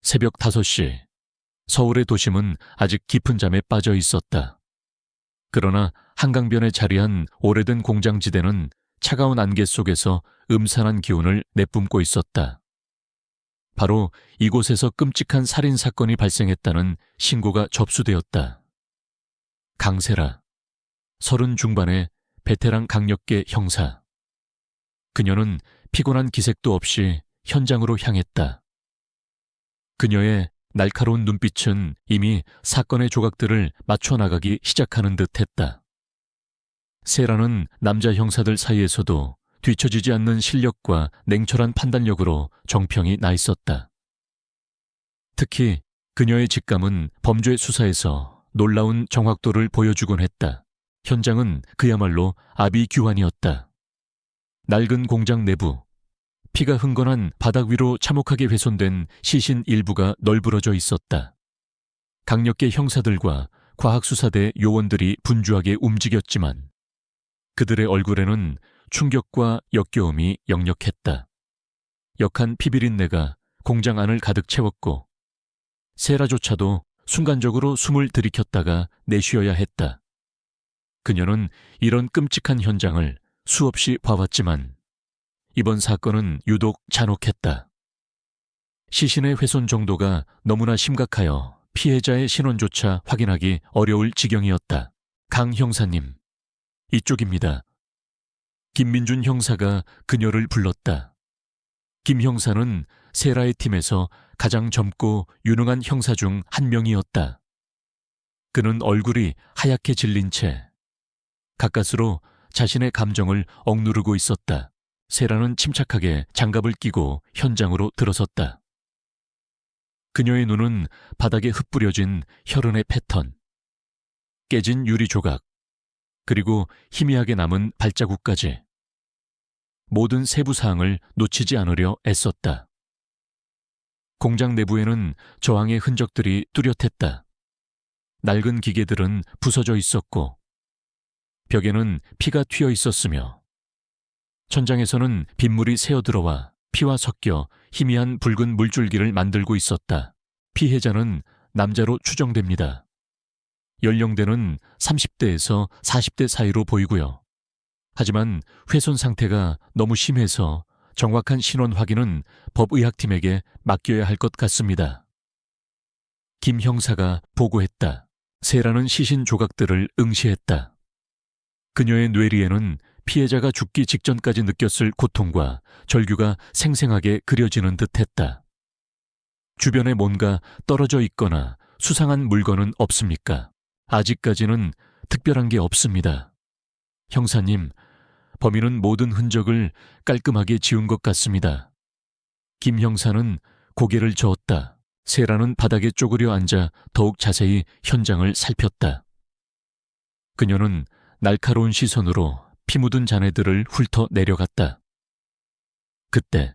새벽 5시, 서울의 도심은 아직 깊은 잠에 빠져 있었다. 그러나 한강변에 자리한 오래된 공장지대는 차가운 안개 속에서 음산한 기운을 내뿜고 있었다. 바로 이곳에서 끔찍한 살인사건이 발생했다는 신고가 접수되었다. 강세라, 30 중반의 베테랑 강력계 형사. 그녀는 피곤한 기색도 없이 현장으로 향했다. 그녀의 날카로운 눈빛은 이미 사건의 조각들을 맞춰나가기 시작하는 듯했다. 세라는 남자 형사들 사이에서도 뒤처지지 않는 실력과 냉철한 판단력으로 정평이 나 있었다. 특히 그녀의 직감은 범죄 수사에서 놀라운 정확도를 보여주곤 했다. 현장은 그야말로 아비규환이었다. 낡은 공장 내부, 피가 흥건한 바닥 위로 참혹하게 훼손된 시신 일부가 널브러져 있었다. 강력계 형사들과 과학수사대 요원들이 분주하게 움직였지만 그들의 얼굴에는 충격과 역겨움이 역력했다. 역한 피비린내가 공장 안을 가득 채웠고 세라조차도 순간적으로 숨을 들이켰다가 내쉬어야 했다. 그녀는 이런 끔찍한 현장을 수없이 봐왔지만 이번 사건은 유독 잔혹했다. 시신의 훼손 정도가 너무나 심각하여 피해자의 신원조차 확인하기 어려울 지경이었다. 강 형사님, 이쪽입니다. 김민준 형사가 그녀를 불렀다. 김 형사는 세라의 팀에서 가장 젊고 유능한 형사 중 한 명이었다. 그는 얼굴이 하얗게 질린 채 가까스로 자신의 감정을 억누르고 있었다. 세라는 침착하게 장갑을 끼고 현장으로 들어섰다. 그녀의 눈은 바닥에 흩뿌려진 혈흔의 패턴, 깨진 유리 조각, 그리고 희미하게 남은 발자국까지 모든 세부 사항을 놓치지 않으려 애썼다. 공장 내부에는 저항의 흔적들이 뚜렷했다. 낡은 기계들은 부서져 있었고 벽에는 피가 튀어 있었으며 천장에서는 빗물이 새어들어와 피와 섞여 희미한 붉은 물줄기를 만들고 있었다. 피해자는 남자로 추정됩니다. 연령대는 30대에서 40대 사이로 보이고요. 하지만 훼손 상태가 너무 심해서 정확한 신원 확인은 법의학팀에게 맡겨야 할 것 같습니다. 김 형사가 보고했다. 세라는 시신 조각들을 응시했다. 그녀의 뇌리에는 피해자가 죽기 직전까지 느꼈을 고통과 절규가 생생하게 그려지는 듯했다. 주변에 뭔가 떨어져 있거나 수상한 물건은 없습니까? 아직까지는 특별한 게 없습니다. 형사님, 범인은 모든 흔적을 깔끔하게 지운 것 같습니다. 김 형사는 고개를 저었다. 세라는 바닥에 쪼그려 앉아 더욱 자세히 현장을 살폈다. 그녀는 날카로운 시선으로 피 묻은 잔해들을 훑어 내려갔다. 그때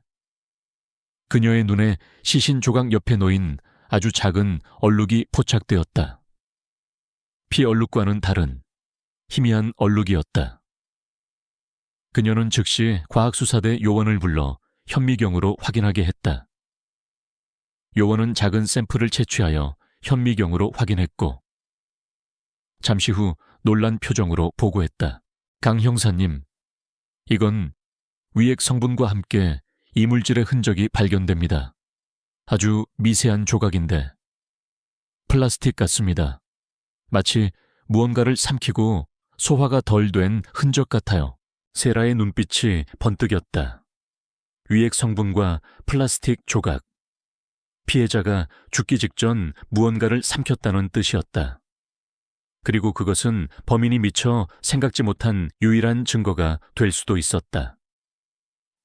그녀의 눈에 시신 조각 옆에 놓인 아주 작은 얼룩이 포착되었다. 피 얼룩과는 다른 희미한 얼룩이었다. 그녀는 즉시 과학수사대 요원을 불러 현미경으로 확인하게 했다. 요원은 작은 샘플을 채취하여 현미경으로 확인했고 잠시 후 놀란 표정으로 보고했다. 강 형사님, 이건 위액 성분과 함께 이물질의 흔적이 발견됩니다. 아주 미세한 조각인데 플라스틱 같습니다. 마치 무언가를 삼키고 소화가 덜 된 흔적 같아요. 세라의 눈빛이 번뜩였다. 위액 성분과 플라스틱 조각. 피해자가 죽기 직전 무언가를 삼켰다는 뜻이었다. 그리고 그것은 범인이 미처 생각지 못한 유일한 증거가 될 수도 있었다.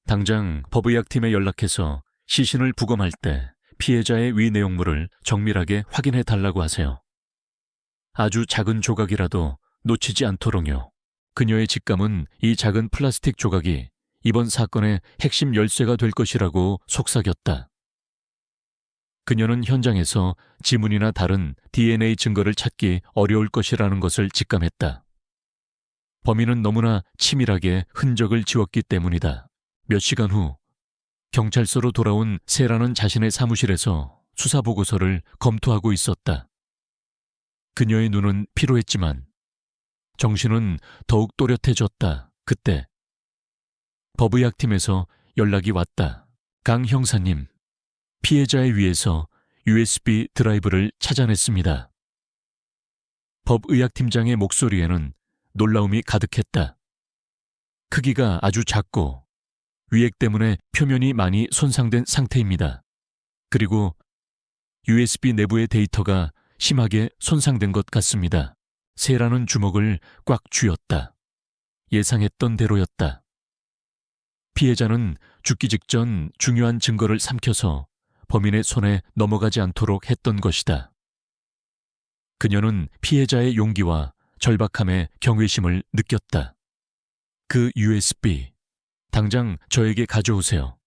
당장 법의학팀에 연락해서 시신을 부검할 때 피해자의 위 내용물을 정밀하게 확인해 달라고 하세요. 아주 작은 조각이라도 놓치지 않도록요. 그녀의 직감은 이 작은 플라스틱 조각이 이번 사건의 핵심 열쇠가 될 것이라고 속삭였다. 그녀는 현장에서 지문이나 다른 DNA 증거를 찾기 어려울 것이라는 것을 직감했다. 범인은 너무나 치밀하게 흔적을 지웠기 때문이다. 몇 시간 후 경찰서로 돌아온 세라는 자신의 사무실에서 수사보고서를 검토하고 있었다. 그녀의 눈은 피로했지만 정신은 더욱 또렷해졌다. 그때 법의학팀에서 연락이 왔다. 강 형사님, 피해자의 위에서 USB 드라이브를 찾아냈습니다. 법의학팀장의 목소리에는 놀라움이 가득했다. 크기가 아주 작고 위액 때문에 표면이 많이 손상된 상태입니다. 그리고 USB 내부의 데이터가 심하게 손상된 것 같습니다. 세라는 주먹을 꽉 쥐었다. 예상했던 대로였다. 피해자는 죽기 직전 중요한 증거를 삼켜서 범인의 손에 넘어가지 않도록 했던 것이다. 그녀는 피해자의 용기와 절박함에 경외심을 느꼈다. 그 USB, 당장 저에게 가져오세요.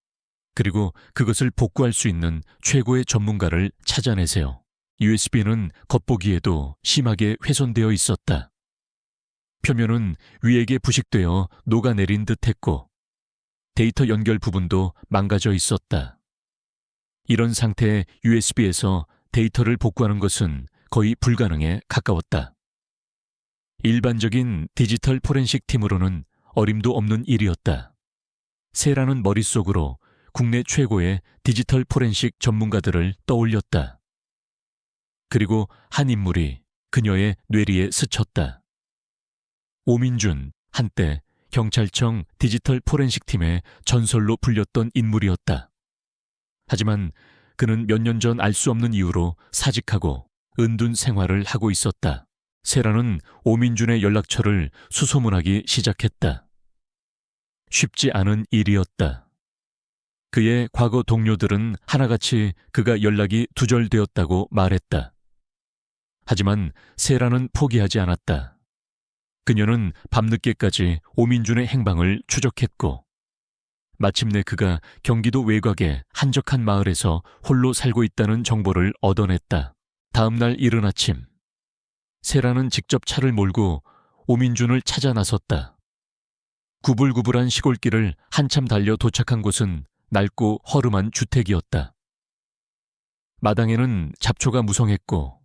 그리고 그것을 복구할 수 있는 최고의 전문가를 찾아내세요. USB는 겉보기에도 심하게 훼손되어 있었다. 표면은 위액에 부식되어 녹아내린 듯했고 데이터 연결 부분도 망가져 있었다. 이런 상태의 USB에서 데이터를 복구하는 것은 거의 불가능에 가까웠다. 일반적인 디지털 포렌식 팀으로는 어림도 없는 일이었다. 세라는 머릿속으로 국내 최고의 디지털 포렌식 전문가들을 떠올렸다. 그리고 한 인물이 그녀의 뇌리에 스쳤다. 오민준, 한때 경찰청 디지털 포렌식 팀의 전설로 불렸던 인물이었다. 하지만 그는 몇 년 전 알 수 없는 이유로 사직하고 은둔 생활을 하고 있었다. 세라는 오민준의 연락처를 수소문하기 시작했다. 쉽지 않은 일이었다. 그의 과거 동료들은 하나같이 그가 연락이 두절되었다고 말했다. 하지만 세라는 포기하지 않았다. 그녀는 밤늦게까지 오민준의 행방을 추적했고 마침내 그가 경기도 외곽의 한적한 마을에서 홀로 살고 있다는 정보를 얻어냈다. 다음 날 이른 아침, 세라는 직접 차를 몰고 오민준을 찾아 나섰다. 구불구불한 시골길을 한참 달려 도착한 곳은 낡고 허름한 주택이었다. 마당에는 잡초가 무성했고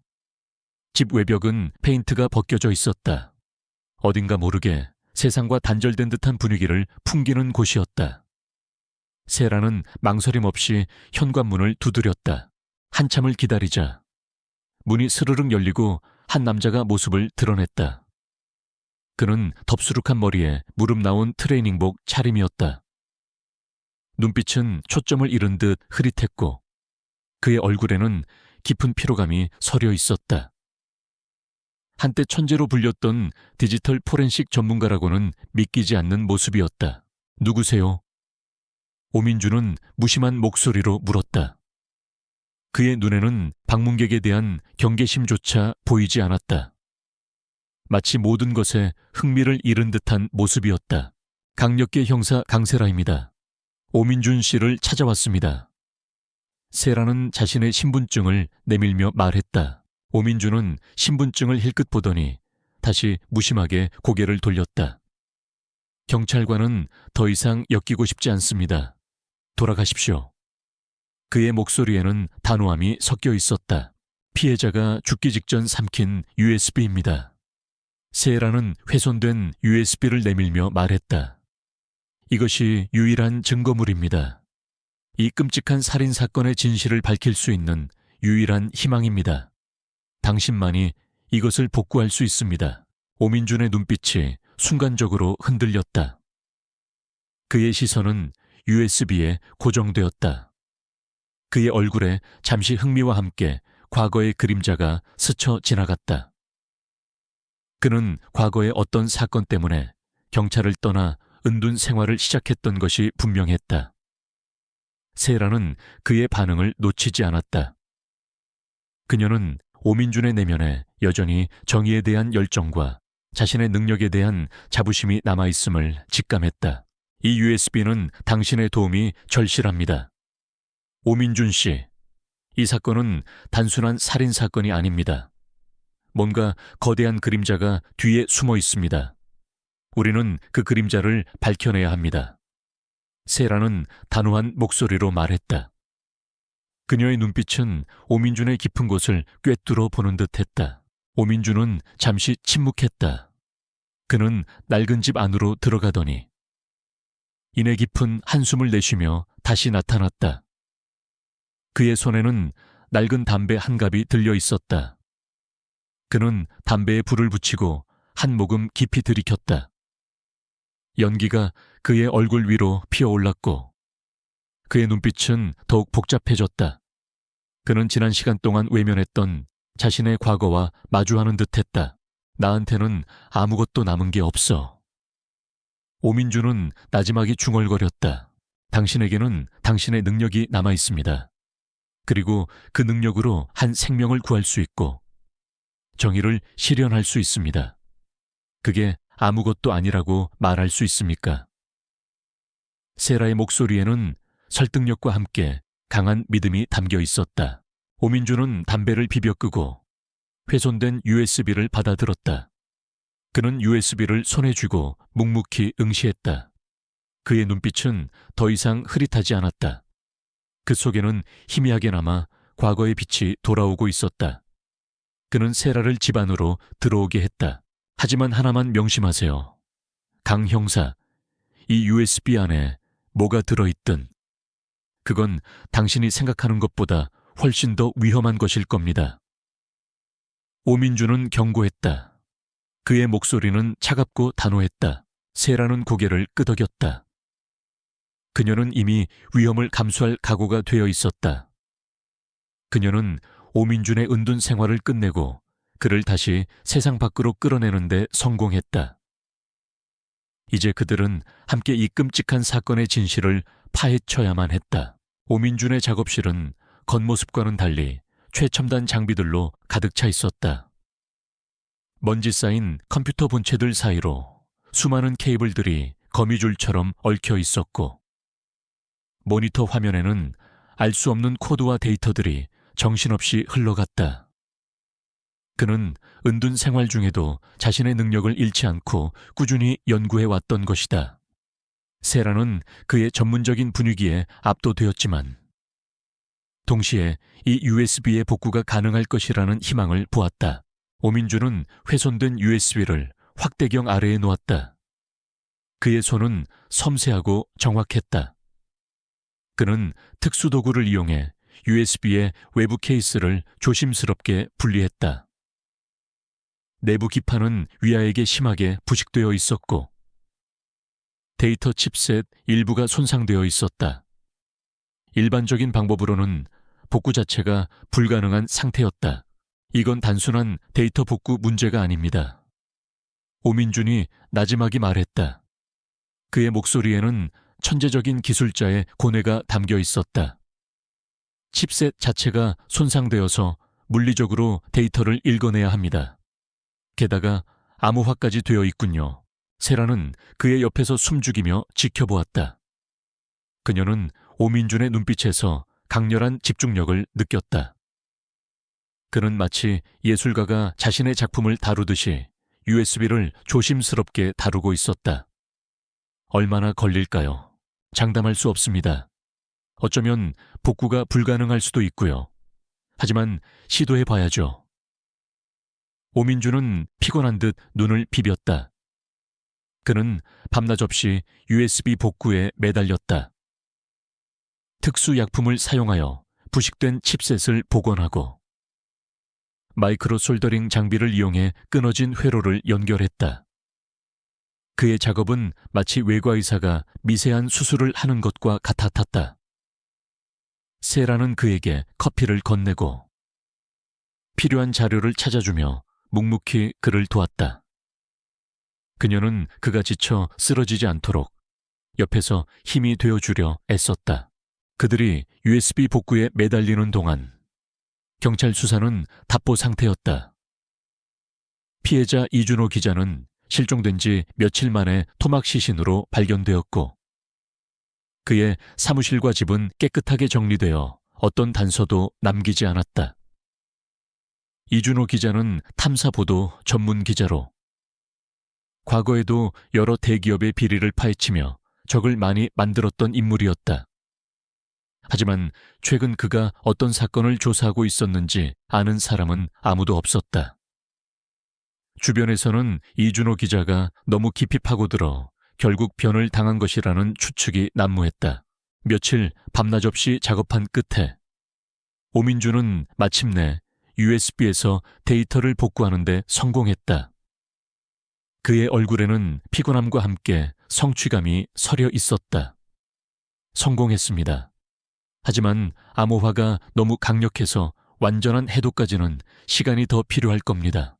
집 외벽은 페인트가 벗겨져 있었다. 어딘가 모르게 세상과 단절된 듯한 분위기를 풍기는 곳이었다. 세라는 망설임 없이 현관문을 두드렸다. 한참을 기다리자 문이 스르륵 열리고 한 남자가 모습을 드러냈다. 그는 덥수룩한 머리에 무릎 나온 트레이닝복 차림이었다. 눈빛은 초점을 잃은 듯 흐릿했고 그의 얼굴에는 깊은 피로감이 서려 있었다. 한때 천재로 불렸던 디지털 포렌식 전문가라고는 믿기지 않는 모습이었다. 누구세요? 오민준은 무심한 목소리로 물었다. 그의 눈에는 방문객에 대한 경계심조차 보이지 않았다. 마치 모든 것에 흥미를 잃은 듯한 모습이었다. 강력계 형사 강세라입니다. 오민준 씨를 찾아왔습니다. 세라는 자신의 신분증을 내밀며 말했다. 오민준은 신분증을 힐끗 보더니 다시 무심하게 고개를 돌렸다. 경찰관은 더 이상 엮이고 싶지 않습니다. 돌아가십시오. 그의 목소리에는 단호함이 섞여 있었다. 피해자가 죽기 직전 삼킨 USB입니다. 세라는 훼손된 USB를 내밀며 말했다. 이것이 유일한 증거물입니다. 이 끔찍한 살인사건의 진실을 밝힐 수 있는 유일한 희망입니다. 당신만이 이것을 복구할 수 있습니다. 오민준의 눈빛이 순간적으로 흔들렸다. 그의 시선은 USB에 고정되었다. 그의 얼굴에 잠시 흥미와 함께 과거의 그림자가 스쳐 지나갔다. 그는 과거의 어떤 사건 때문에 경찰을 떠나 은둔 생활을 시작했던 것이 분명했다. 세라는 그의 반응을 놓치지 않았다. 그녀는 오민준의 내면에 여전히 정의에 대한 열정과 자신의 능력에 대한 자부심이 남아있음을 직감했다. 이 USB는 당신의 도움이 절실합니다. 오민준 씨, 이 사건은 단순한 살인사건이 아닙니다. 뭔가 거대한 그림자가 뒤에 숨어 있습니다. 우리는 그 그림자를 밝혀내야 합니다. 세라는 단호한 목소리로 말했다. 그녀의 눈빛은 오민준의 깊은 곳을 꿰뚫어 보는 듯했다. 오민준은 잠시 침묵했다. 그는 낡은 집 안으로 들어가더니 이내 깊은 한숨을 내쉬며 다시 나타났다. 그의 손에는 낡은 담배 한 갑이 들려 있었다. 그는 담배에 불을 붙이고 한 모금 깊이 들이켰다. 연기가 그의 얼굴 위로 피어올랐고 그의 눈빛은 더욱 복잡해졌다. 그는 지난 시간 동안 외면했던 자신의 과거와 마주하는 듯했다. 나한테는 아무것도 남은 게 없어. 오민준은 나지막이 중얼거렸다. 당신에게는 당신의 능력이 남아 있습니다. 그리고 그 능력으로 한 생명을 구할 수 있고 정의를 실현할 수 있습니다. 그게 아무것도 아니라고 말할 수 있습니까? 세라의 목소리에는 설득력과 함께 강한 믿음이 담겨 있었다. 오민준은 담배를 비벼 끄고 훼손된 USB를 받아들었다. 그는 USB를 손에 쥐고 묵묵히 응시했다. 그의 눈빛은 더 이상 흐릿하지 않았다. 그 속에는 희미하게나마 과거의 빛이 돌아오고 있었다. 그는 세라를 집 안으로 들어오게 했다. 하지만 하나만 명심하세요. 강 형사, 이 USB 안에 뭐가 들어있든 그건 당신이 생각하는 것보다 훨씬 더 위험한 것일 겁니다. 오민준은 경고했다. 그의 목소리는 차갑고 단호했다. 세라는 고개를 끄덕였다. 그녀는 이미 위험을 감수할 각오가 되어 있었다. 그녀는 오민준의 은둔 생활을 끝내고 그를 다시 세상 밖으로 끌어내는데 성공했다. 이제 그들은 함께 이 끔찍한 사건의 진실을 파헤쳐야만 했다. 오민준의 작업실은 겉모습과는 달리 최첨단 장비들로 가득 차 있었다. 먼지 쌓인 컴퓨터 본체들 사이로 수많은 케이블들이 거미줄처럼 얽혀 있었고 모니터 화면에는 알 수 없는 코드와 데이터들이 정신없이 흘러갔다. 그는 은둔 생활 중에도 자신의 능력을 잃지 않고 꾸준히 연구해왔던 것이다. 세라는 그의 전문적인 분위기에 압도되었지만 동시에 이 USB의 복구가 가능할 것이라는 희망을 보았다. 오민준은 훼손된 USB를 확대경 아래에 놓았다. 그의 손은 섬세하고 정확했다. 그는 특수도구를 이용해 USB의 외부 케이스를 조심스럽게 분리했다. 내부 기판은 위아에게 심하게 부식되어 있었고 데이터 칩셋 일부가 손상되어 있었다. 일반적인 방법으로는 복구 자체가 불가능한 상태였다. 이건 단순한 데이터 복구 문제가 아닙니다. 오민준이 나지막이 말했다. 그의 목소리에는 천재적인 기술자의 고뇌가 담겨 있었다. 칩셋 자체가 손상되어서 물리적으로 데이터를 읽어내야 합니다. 게다가 암호화까지 되어 있군요. 세라는 그의 옆에서 숨죽이며 지켜보았다. 그녀는 오민준의 눈빛에서 강렬한 집중력을 느꼈다. 그는 마치 예술가가 자신의 작품을 다루듯이 USB를 조심스럽게 다루고 있었다. 얼마나 걸릴까요? 장담할 수 없습니다. 어쩌면 복구가 불가능할 수도 있고요. 하지만 시도해봐야죠. 오민준은 피곤한 듯 눈을 비볐다. 그는 밤낮 없이 USB 복구에 매달렸다. 특수약품을 사용하여 부식된 칩셋을 복원하고 마이크로 솔더링 장비를 이용해 끊어진 회로를 연결했다. 그의 작업은 마치 외과의사가 미세한 수술을 하는 것과 같았다. 세라는 그에게 커피를 건네고 필요한 자료를 찾아주며 묵묵히 그를 도왔다. 그녀는 그가 지쳐 쓰러지지 않도록 옆에서 힘이 되어주려 애썼다. 그들이 USB 복구에 매달리는 동안 경찰 수사는 답보 상태였다. 피해자 이준호 기자는 실종된 지 며칠 만에 토막 시신으로 발견되었고 그의 사무실과 집은 깨끗하게 정리되어 어떤 단서도 남기지 않았다. 이준호 기자는 탐사보도 전문 기자로 과거에도 여러 대기업의 비리를 파헤치며 적을 많이 만들었던 인물이었다. 하지만 최근 그가 어떤 사건을 조사하고 있었는지 아는 사람은 아무도 없었다. 주변에서는 이준호 기자가 너무 깊이 파고들어 결국 변을 당한 것이라는 추측이 난무했다. 며칠 밤낮 없이 작업한 끝에 오민주는 마침내 USB에서 데이터를 복구하는 데 성공했다. 그의 얼굴에는 피곤함과 함께 성취감이 서려 있었다. 성공했습니다. 하지만 암호화가 너무 강력해서 완전한 해독까지는 시간이 더 필요할 겁니다.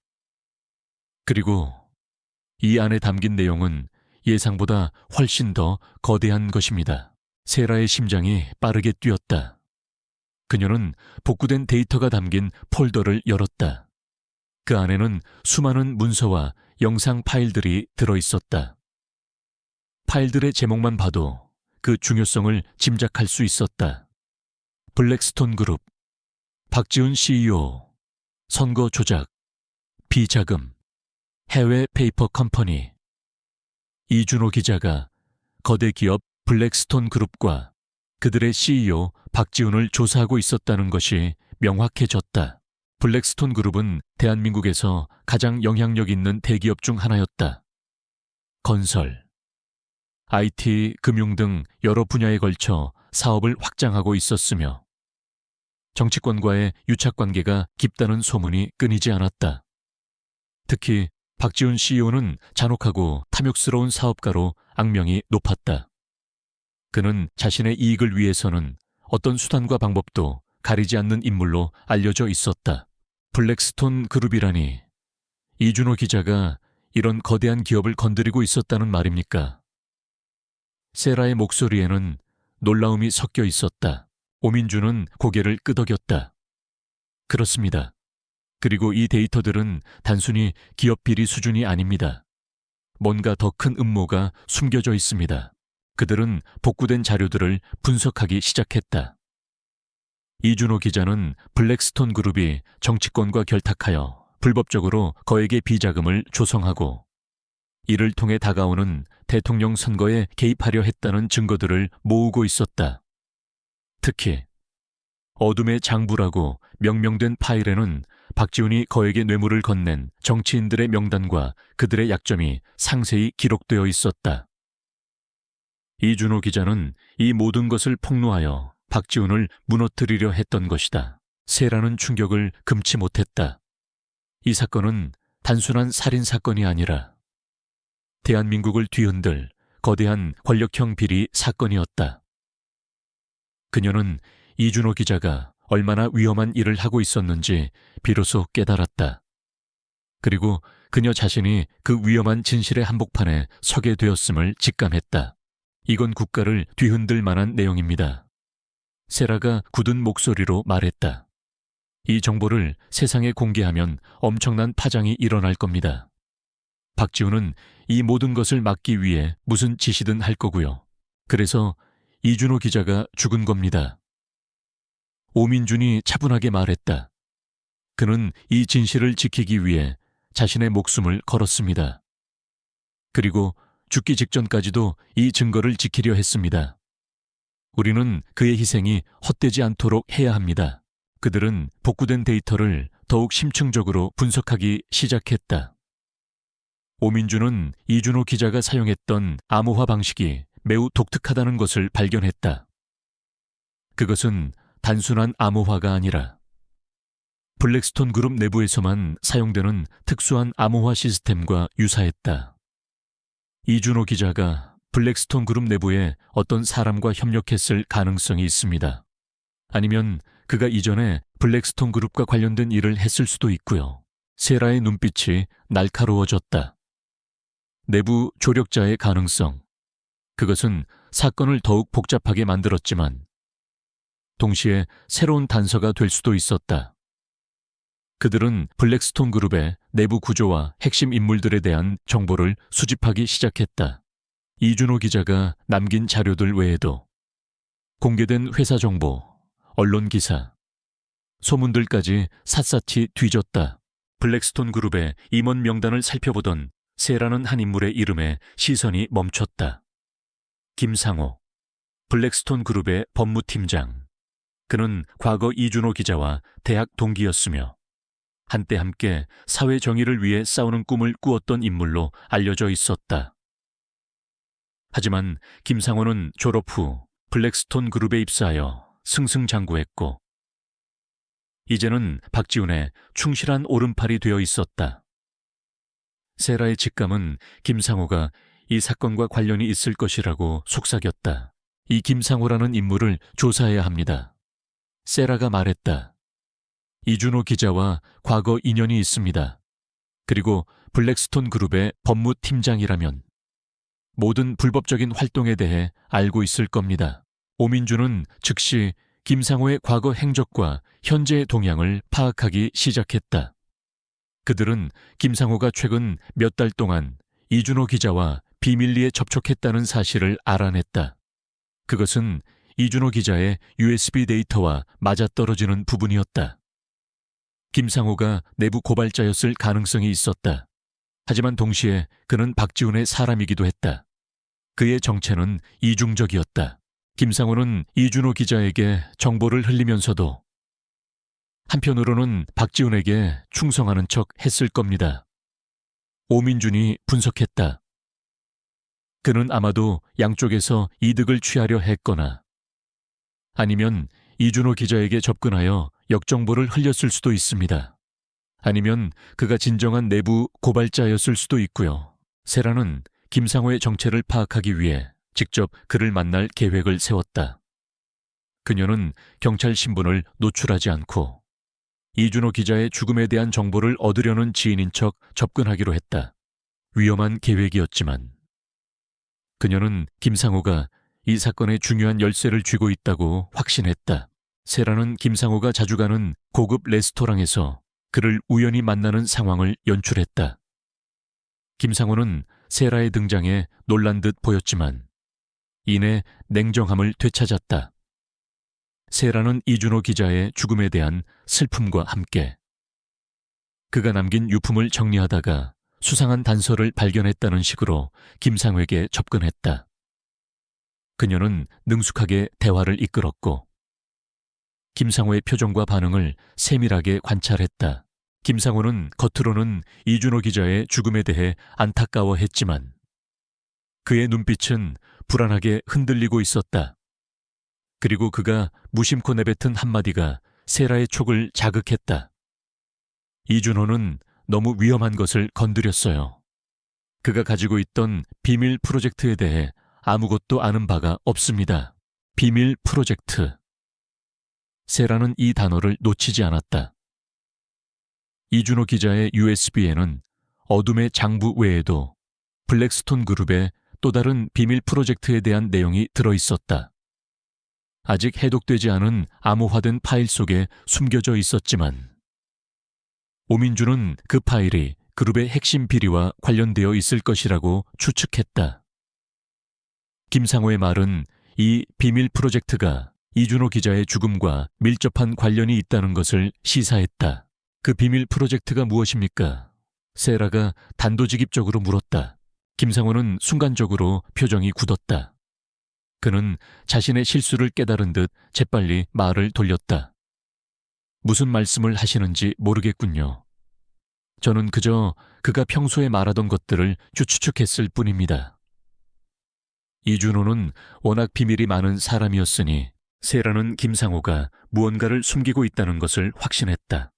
그리고 이 안에 담긴 내용은 예상보다 훨씬 더 거대한 것입니다. 세라의 심장이 빠르게 뛰었다. 그녀는 복구된 데이터가 담긴 폴더를 열었다. 그 안에는 수많은 문서와 영상 파일들이 들어있었다. 파일들의 제목만 봐도 그 중요성을 짐작할 수 있었다. 블랙스톤 그룹, 박지훈 CEO, 선거 조작, 비자금, 해외 페이퍼 컴퍼니. 이준호 기자가 거대 기업 블랙스톤 그룹과 그들의 CEO 박지훈을 조사하고 있었다는 것이 명확해졌다. 블랙스톤 그룹은 대한민국에서 가장 영향력 있는 대기업 중 하나였다. 건설, IT, 금융 등 여러 분야에 걸쳐 사업을 확장하고 있었으며 정치권과의 유착관계가 깊다는 소문이 끊이지 않았다. 특히 박지훈 CEO는 잔혹하고 탐욕스러운 사업가로 악명이 높았다. 그는 자신의 이익을 위해서는 어떤 수단과 방법도 가리지 않는 인물로 알려져 있었다. 블랙스톤 그룹이라니 이준호 기자가 이런 거대한 기업을 건드리고 있었다는 말입니까? 세라의 목소리에는 놀라움이 섞여 있었다. 오민주는 고개를 끄덕였다. 그렇습니다. 그리고 이 데이터들은 단순히 기업 비리 수준이 아닙니다. 뭔가 더 큰 음모가 숨겨져 있습니다. 그들은 복구된 자료들을 분석하기 시작했다. 이준호 기자는 블랙스톤 그룹이 정치권과 결탁하여 불법적으로 거액의 비자금을 조성하고 이를 통해 다가오는 대통령 선거에 개입하려 했다는 증거들을 모으고 있었다. 특히 어둠의 장부라고 명명된 파일에는 박지훈이 거액의 뇌물을 건넨 정치인들의 명단과 그들의 약점이 상세히 기록되어 있었다. 이준호 기자는 이 모든 것을 폭로하여 박지훈을 무너뜨리려 했던 것이다. 세라는 충격을 금치 못했다. 이 사건은 단순한 살인 사건이 아니라 대한민국을 뒤흔들 거대한 권력형 비리 사건이었다. 그녀는 이준호 기자가 얼마나 위험한 일을 하고 있었는지 비로소 깨달았다. 그리고 그녀 자신이 그 위험한 진실의 한복판에 서게 되었음을 직감했다. 이건 국가를 뒤흔들 만한 내용입니다. 세라가 굳은 목소리로 말했다. 이 정보를 세상에 공개하면 엄청난 파장이 일어날 겁니다. 박지훈은 이 모든 것을 막기 위해 무슨 짓이든 할 거고요. 그래서 이준호 기자가 죽은 겁니다. 오민준이 차분하게 말했다. 그는 이 진실을 지키기 위해 자신의 목숨을 걸었습니다. 그리고 죽기 직전까지도 이 증거를 지키려 했습니다. 우리는 그의 희생이 헛되지 않도록 해야 합니다. 그들은 복구된 데이터를 더욱 심층적으로 분석하기 시작했다. 오민주는 이준호 기자가 사용했던 암호화 방식이 매우 독특하다는 것을 발견했다. 그것은 단순한 암호화가 아니라 블랙스톤 그룹 내부에서만 사용되는 특수한 암호화 시스템과 유사했다. 이준호 기자가 블랙스톤 그룹 내부에 어떤 사람과 협력했을 가능성이 있습니다. 아니면 그가 이전에 블랙스톤 그룹과 관련된 일을 했을 수도 있고요. 세라의 눈빛이 날카로워졌다. 내부 조력자의 가능성. 그것은 사건을 더욱 복잡하게 만들었지만 동시에 새로운 단서가 될 수도 있었다. 그들은 블랙스톤 그룹의 내부 구조와 핵심 인물들에 대한 정보를 수집하기 시작했다. 이준호 기자가 남긴 자료들 외에도 공개된 회사 정보, 언론 기사, 소문들까지 샅샅이 뒤졌다. 블랙스톤 그룹의 임원 명단을 살펴보던 세라는 한 인물의 이름에 시선이 멈췄다. 김상호. 블랙스톤 그룹의 법무팀장. 그는 과거 이준호 기자와 대학 동기였으며 한때 함께 사회 정의를 위해 싸우는 꿈을 꾸었던 인물로 알려져 있었다. 하지만 김상호는 졸업 후 블랙스톤 그룹에 입사하여 승승장구했고 이제는 박지훈의 충실한 오른팔이 되어 있었다. 세라의 직감은 김상호가 이 사건과 관련이 있을 것이라고 속삭였다. 이 김상호라는 인물을 조사해야 합니다. 세라가 말했다. 이준호 기자와 과거 인연이 있습니다. 그리고 블랙스톤 그룹의 법무팀장이라면 모든 불법적인 활동에 대해 알고 있을 겁니다. 오민주는 즉시 김상호의 과거 행적과 현재의 동향을 파악하기 시작했다. 그들은 김상호가 최근 몇 달 동안 이준호 기자와 비밀리에 접촉했다는 사실을 알아냈다. 그것은 이준호 기자의 USB 데이터와 맞아떨어지는 부분이었다. 김상호가 내부 고발자였을 가능성이 있었다. 하지만 동시에 그는 박지훈의 사람이기도 했다. 그의 정체는 이중적이었다. 김상호는 이준호 기자에게 정보를 흘리면서도 한편으로는 박지훈에게 충성하는 척 했을 겁니다. 오민준이 분석했다. 그는 아마도 양쪽에서 이득을 취하려 했거나 아니면 이준호 기자에게 접근하여 역정보를 흘렸을 수도 있습니다. 아니면 그가 진정한 내부 고발자였을 수도 있고요. 세라는 김상호의 정체를 파악하기 위해 직접 그를 만날 계획을 세웠다. 그녀는 경찰 신분을 노출하지 않고 이준호 기자의 죽음에 대한 정보를 얻으려는 지인인 척 접근하기로 했다. 위험한 계획이었지만 그녀는 김상호가 이 사건의 중요한 열쇠를 쥐고 있다고 확신했다. 세라는 김상호가 자주 가는 고급 레스토랑에서 그를 우연히 만나는 상황을 연출했다. 김상호는 세라의 등장에 놀란 듯 보였지만 이내 냉정함을 되찾았다. 세라는 이준호 기자의 죽음에 대한 슬픔과 함께 그가 남긴 유품을 정리하다가 수상한 단서를 발견했다는 식으로 김상호에게 접근했다. 그녀는 능숙하게 대화를 이끌었고 김상호의 표정과 반응을 세밀하게 관찰했다. 김상호는 겉으로는 이준호 기자의 죽음에 대해 안타까워했지만 그의 눈빛은 불안하게 흔들리고 있었다. 그리고 그가 무심코 내뱉은 한마디가 세라의 촉을 자극했다. 이준호는 너무 위험한 것을 건드렸어요. 그가 가지고 있던 비밀 프로젝트에 대해 아무것도 아는 바가 없습니다. 비밀 프로젝트. 세라는 이 단어를 놓치지 않았다. 이준호 기자의 USB에는 어둠의 장부 외에도 블랙스톤 그룹의 또 다른 비밀 프로젝트에 대한 내용이 들어있었다. 아직 해독되지 않은 암호화된 파일 속에 숨겨져 있었지만 오민주는 그 파일이 그룹의 핵심 비리와 관련되어 있을 것이라고 추측했다. 김상호의 말은 이 비밀 프로젝트가 이준호 기자의 죽음과 밀접한 관련이 있다는 것을 시사했다. 그 비밀 프로젝트가 무엇입니까? 세라가 단도직입적으로 물었다. 김상호는 순간적으로 표정이 굳었다. 그는 자신의 실수를 깨달은 듯 재빨리 말을 돌렸다. 무슨 말씀을 하시는지 모르겠군요. 저는 그저 그가 평소에 말하던 것들을 추측했을 뿐입니다. 이준호는 워낙 비밀이 많은 사람이었으니 세라는 김상호가 무언가를 숨기고 있다는 것을 확신했다.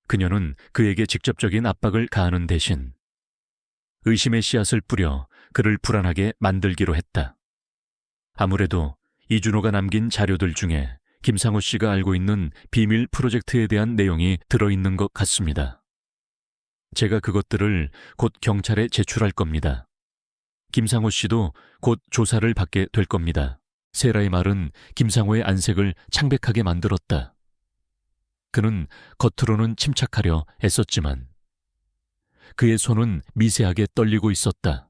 그녀는 그에게 직접적인 압박을 가하는 대신 의심의 씨앗을 뿌려 그를 불안하게 만들기로 했다. 아무래도 이준호가 남긴 자료들 중에 김상호 씨가 알고 있는 비밀 프로젝트에 대한 내용이 들어있는 것 같습니다. 제가 그것들을 곧 경찰에 제출할 겁니다. 김상호 씨도 곧 조사를 받게 될 겁니다. 세라의 말은 김상호의 안색을 창백하게 만들었다. 그는 겉으로는 침착하려 애썼지만 그의 손은 미세하게 떨리고 있었다.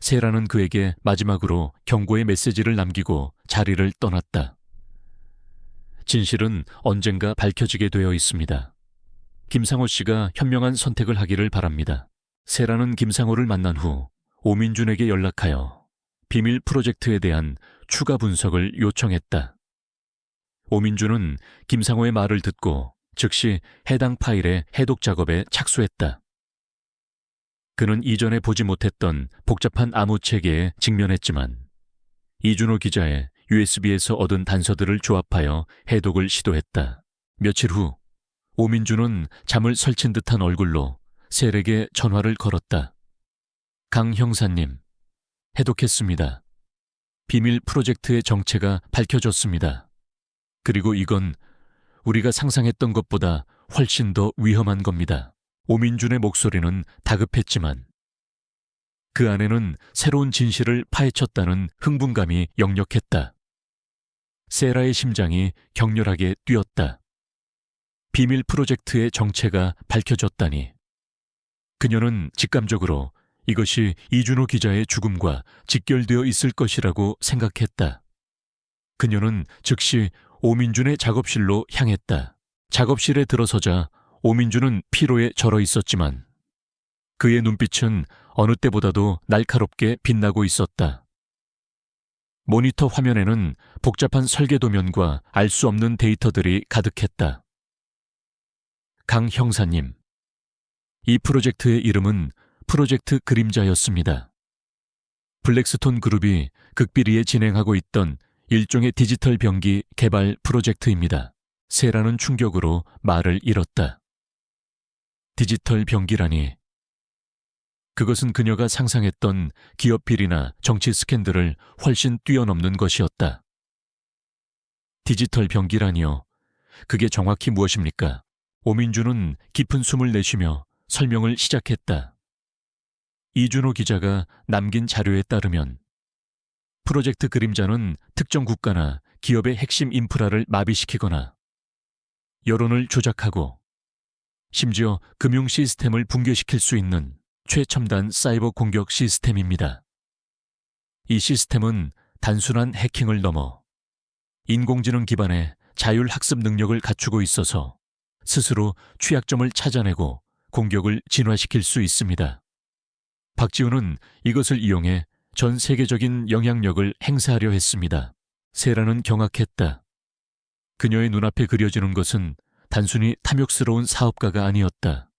세라는 그에게 마지막으로 경고의 메시지를 남기고 자리를 떠났다. 진실은 언젠가 밝혀지게 되어 있습니다. 김상호 씨가 현명한 선택을 하기를 바랍니다. 세라는 김상호를 만난 후 오민준에게 연락하여 비밀 프로젝트에 대한 추가 분석을 요청했다. 오민주는 김상호의 말을 듣고 즉시 해당 파일의 해독 작업에 착수했다. 그는 이전에 보지 못했던 복잡한 암호 체계에 직면했지만 이준호 기자의 USB에서 얻은 단서들을 조합하여 해독을 시도했다. 며칠 후 오민주는 잠을 설친 듯한 얼굴로 셀에게 전화를 걸었다. 강 형사님, 해독했습니다. 비밀 프로젝트의 정체가 밝혀졌습니다. 그리고 이건 우리가 상상했던 것보다 훨씬 더 위험한 겁니다. 오민준의 목소리는 다급했지만 그 안에는 새로운 진실을 파헤쳤다는 흥분감이 역력했다. 세라의 심장이 격렬하게 뛰었다. 비밀 프로젝트의 정체가 밝혀졌다니. 그녀는 직감적으로 이것이 이준호 기자의 죽음과 직결되어 있을 것이라고 생각했다. 그녀는 즉시 오민준의 작업실로 향했다. 작업실에 들어서자 오민준은 피로에 절어 있었지만 그의 눈빛은 어느 때보다도 날카롭게 빛나고 있었다. 모니터 화면에는 복잡한 설계도면과 알 수 없는 데이터들이 가득했다. 강 형사님, 이 프로젝트의 이름은 프로젝트 그림자였습니다. 블랙스톤 그룹이 극비리에 진행하고 있던 일종의 디지털 병기 개발 프로젝트입니다. 세라는 충격으로 말을 잃었다. 디지털 병기라니. 그것은 그녀가 상상했던 기업 비리나 정치 스캔들을 훨씬 뛰어넘는 것이었다. 디지털 병기라니요. 그게 정확히 무엇입니까? 오민주는 깊은 숨을 내쉬며 설명을 시작했다. 이준호 기자가 남긴 자료에 따르면 프로젝트 그림자는 특정 국가나 기업의 핵심 인프라를 마비시키거나 여론을 조작하고 심지어 금융 시스템을 붕괴시킬 수 있는 최첨단 사이버 공격 시스템입니다. 이 시스템은 단순한 해킹을 넘어 인공지능 기반의 자율학습 능력을 갖추고 있어서 스스로 취약점을 찾아내고 공격을 진화시킬 수 있습니다. 박지훈은 이것을 이용해 전 세계적인 영향력을 행사하려 했습니다. 세라는 경악했다. 그녀의 눈앞에 그려지는 것은 단순히 탐욕스러운 사업가가 아니었다.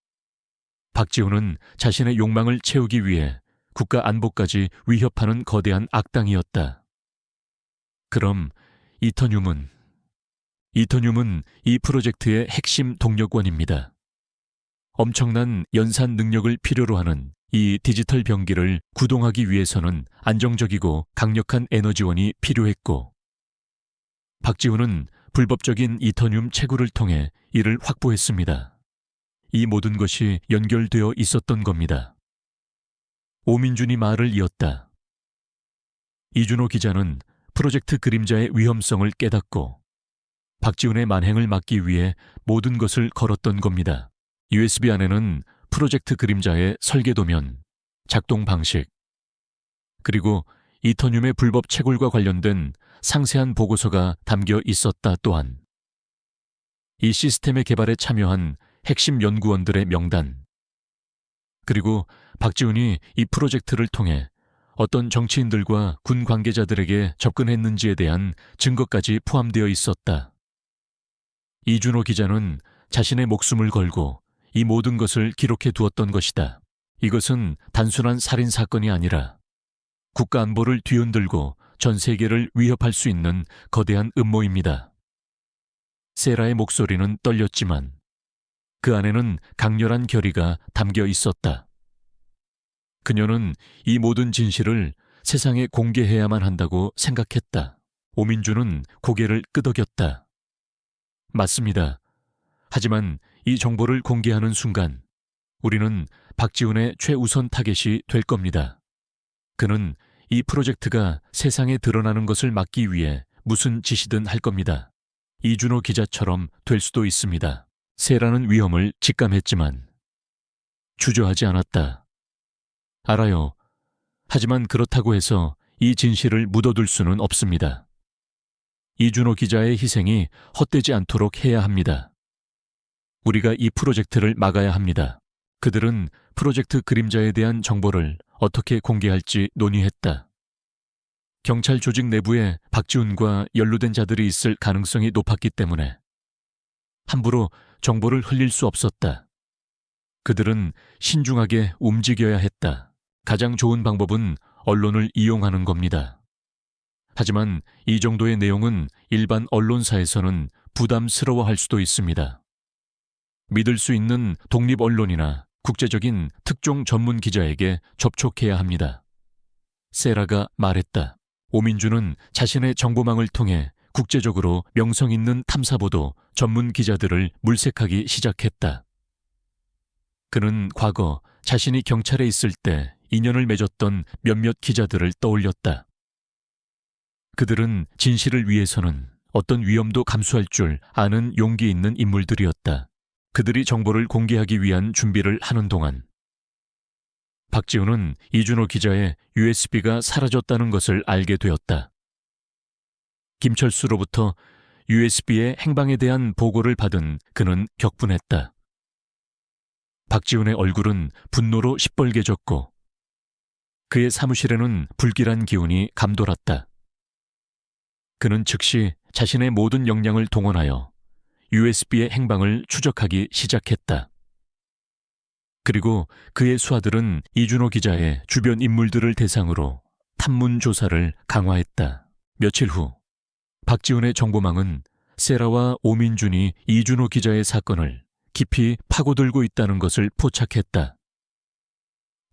박지훈은 자신의 욕망을 채우기 위해 국가 안보까지 위협하는 거대한 악당이었다. 그럼 이터늄은 이 프로젝트의 핵심 동력원입니다. 엄청난 연산 능력을 필요로 하는 이 디지털 병기를 구동하기 위해서는 안정적이고 강력한 에너지원이 필요했고 박지훈은 불법적인 이터늄 채굴을 통해 이를 확보했습니다. 이 모든 것이 연결되어 있었던 겁니다. 오민준이 말을 이었다. 이준호 기자는 프로젝트 그림자의 위험성을 깨닫고 박지훈의 만행을 막기 위해 모든 것을 걸었던 겁니다. USB 안에는 프로젝트 그림자의 설계도면, 작동 방식, 그리고 이터늄의 불법 채굴과 관련된 상세한 보고서가 담겨 있었다 또한. 이 시스템의 개발에 참여한 핵심 연구원들의 명단, 그리고 박지훈이 이 프로젝트를 통해 어떤 정치인들과 군 관계자들에게 접근했는지에 대한 증거까지 포함되어 있었다. 이준호 기자는 자신의 목숨을 걸고 이 모든 것을 기록해 두었던 것이다. 이것은 단순한 살인 사건이 아니라 국가 안보를 뒤흔들고 전 세계를 위협할 수 있는 거대한 음모입니다. 세라의 목소리는 떨렸지만 그 안에는 강렬한 결의가 담겨 있었다. 그녀는 이 모든 진실을 세상에 공개해야만 한다고 생각했다. 오민주는 고개를 끄덕였다. 맞습니다. 하지만 이 정보를 공개하는 순간 우리는 박지훈의 최우선 타겟이 될 겁니다. 그는 이 프로젝트가 세상에 드러나는 것을 막기 위해 무슨 짓이든 할 겁니다. 이준호 기자처럼 될 수도 있습니다. 세라는 위험을 직감했지만 주저하지 않았다. 알아요. 하지만 그렇다고 해서 이 진실을 묻어둘 수는 없습니다. 이준호 기자의 희생이 헛되지 않도록 해야 합니다. 우리가 이 프로젝트를 막아야 합니다. 그들은 프로젝트 그림자에 대한 정보를 어떻게 공개할지 논의했다. 경찰 조직 내부에 박지훈과 연루된 자들이 있을 가능성이 높았기 때문에 함부로 정보를 흘릴 수 없었다. 그들은 신중하게 움직여야 했다. 가장 좋은 방법은 언론을 이용하는 겁니다. 하지만 이 정도의 내용은 일반 언론사에서는 부담스러워할 수도 있습니다. 믿을 수 있는 독립 언론이나 국제적인 특종 전문 기자에게 접촉해야 합니다. 세라가 말했다. 오민주는 자신의 정보망을 통해 국제적으로 명성 있는 탐사보도 전문 기자들을 물색하기 시작했다. 그는 과거 자신이 경찰에 있을 때 인연을 맺었던 몇몇 기자들을 떠올렸다. 그들은 진실을 위해서는 어떤 위험도 감수할 줄 아는 용기 있는 인물들이었다. 그들이 정보를 공개하기 위한 준비를 하는 동안 박지훈은 이준호 기자의 USB가 사라졌다는 것을 알게 되었다. 김철수로부터 USB의 행방에 대한 보고를 받은 그는 격분했다. 박지훈의 얼굴은 분노로 시뻘개졌고 그의 사무실에는 불길한 기운이 감돌았다. 그는 즉시 자신의 모든 역량을 동원하여 USB의 행방을 추적하기 시작했다. 그리고 그의 수하들은 이준호 기자의 주변 인물들을 대상으로 탐문 조사를 강화했다. 며칠 후 박지훈의 정보망은 세라와 오민준이 이준호 기자의 사건을 깊이 파고들고 있다는 것을 포착했다.